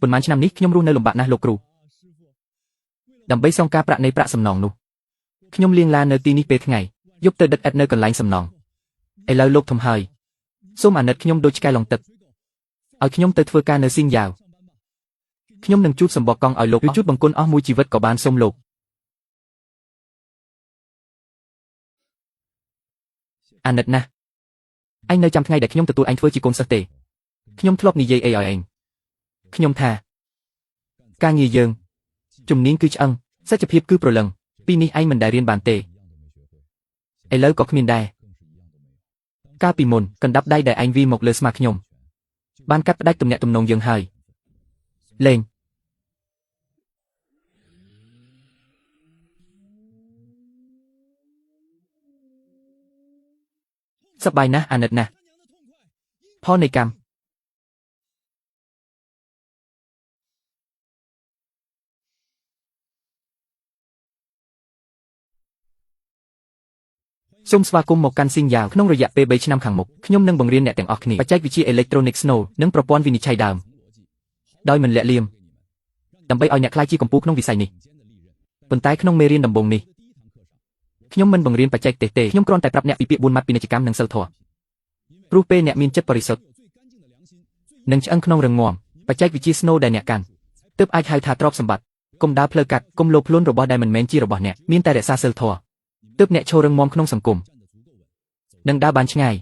ប៉ុន្មានឆ្នាំនេះខ្ញុំរស់នៅលំបាកណាស់លោកគ្រូដើម្បីសងការប្រាក់នៃប្រាក់សំណងនោះខ្ញុំលៀងឡាននៅទីនេះពេលថ្ងៃយប់ទៅដឹកឥតនៅកន្លែងសំណងឥឡូវលោកធំហើយសូមអាណិតខ្ញុំដូចឆ្កែឡុងទឹកឲ្យខ្ញុំទៅធ្វើការនៅស៊ីងយ៉ាវខ្ញុំនឹងជូតសម្បកកង់ឲ្យលោកឬជូតបង្គន់អស់មួយជីវិតក៏បានសូមលោកអាណិតណាស់អញនៅចាំថ្ងៃដែលខ្ញុំទទួលអញធ្វើជាកូនសិស្សទេខ្ញុំធ្លាប់និយាយអីឲ្យឯងខ្ញុំថាការងារយើងជំនាញគឺឆ្អឹងសច្ចភាពគឺព្រលឹងពីនេះឯងមិនដែលរៀនបានទេឥឡូវក៏គ្មានដែរកាលពីមុនកណ្ដាប់ដៃដែលឯងវាមកលើស្មាខ្ញុំបានកាត់ផ្ដាច់ទំនាក់ទំនងយើងហើយលេងសប្បាយណាស់អាណិតណាស់ផលនៃកម្មសូមស្វាគមន៍មកកាន់ស៊ីងយ៉ាវក្នុងរយៈពេល3ឆ្នាំខាងមុខខ្ញុំនឹងបង្រៀនអ្នកទាំងអស់គ្នាបច្ចេកវិទ្យា Electronic Snow និងប្រព័ន្ធវិនិច្ឆ័យដើមដោយមិនលាក់លៀមដើម្បីឲ្យអ្នកក្លាយជាកំពូលក្នុងវិស័យនេះ ប៉ុន្តែក្នុងមេរៀនដំបូងនេះខ្ញុំមិនបង្រៀនបច្ចេកទេសទេខ្ញុំគ្រាន់តែប្រាប់អ្នកពីពាក្យ4ម៉ាត់ពាណិជ្ជកម្មនិងសិលធម៌ព្រោះពេលអ្នកមានចិត្តបរិសុទ្ធនិងឆ្អឹងក្នុងរឹងមាំបច្ចេកវិទ្យាស្នូលដែលអ្នកកាន់ទើបអាចហៅថាទ្រព្យសម្បត្តិកុំដើរផ្លូវកាត់កុំលោភលន់របស់ដែលមិនមែនជារបស់អ្នកមានតែរក្សាសិលធម៌ទើបអ្នកឈររឹងមាំក្នុងសង្គមនិងដើរបានឆ្ងាយ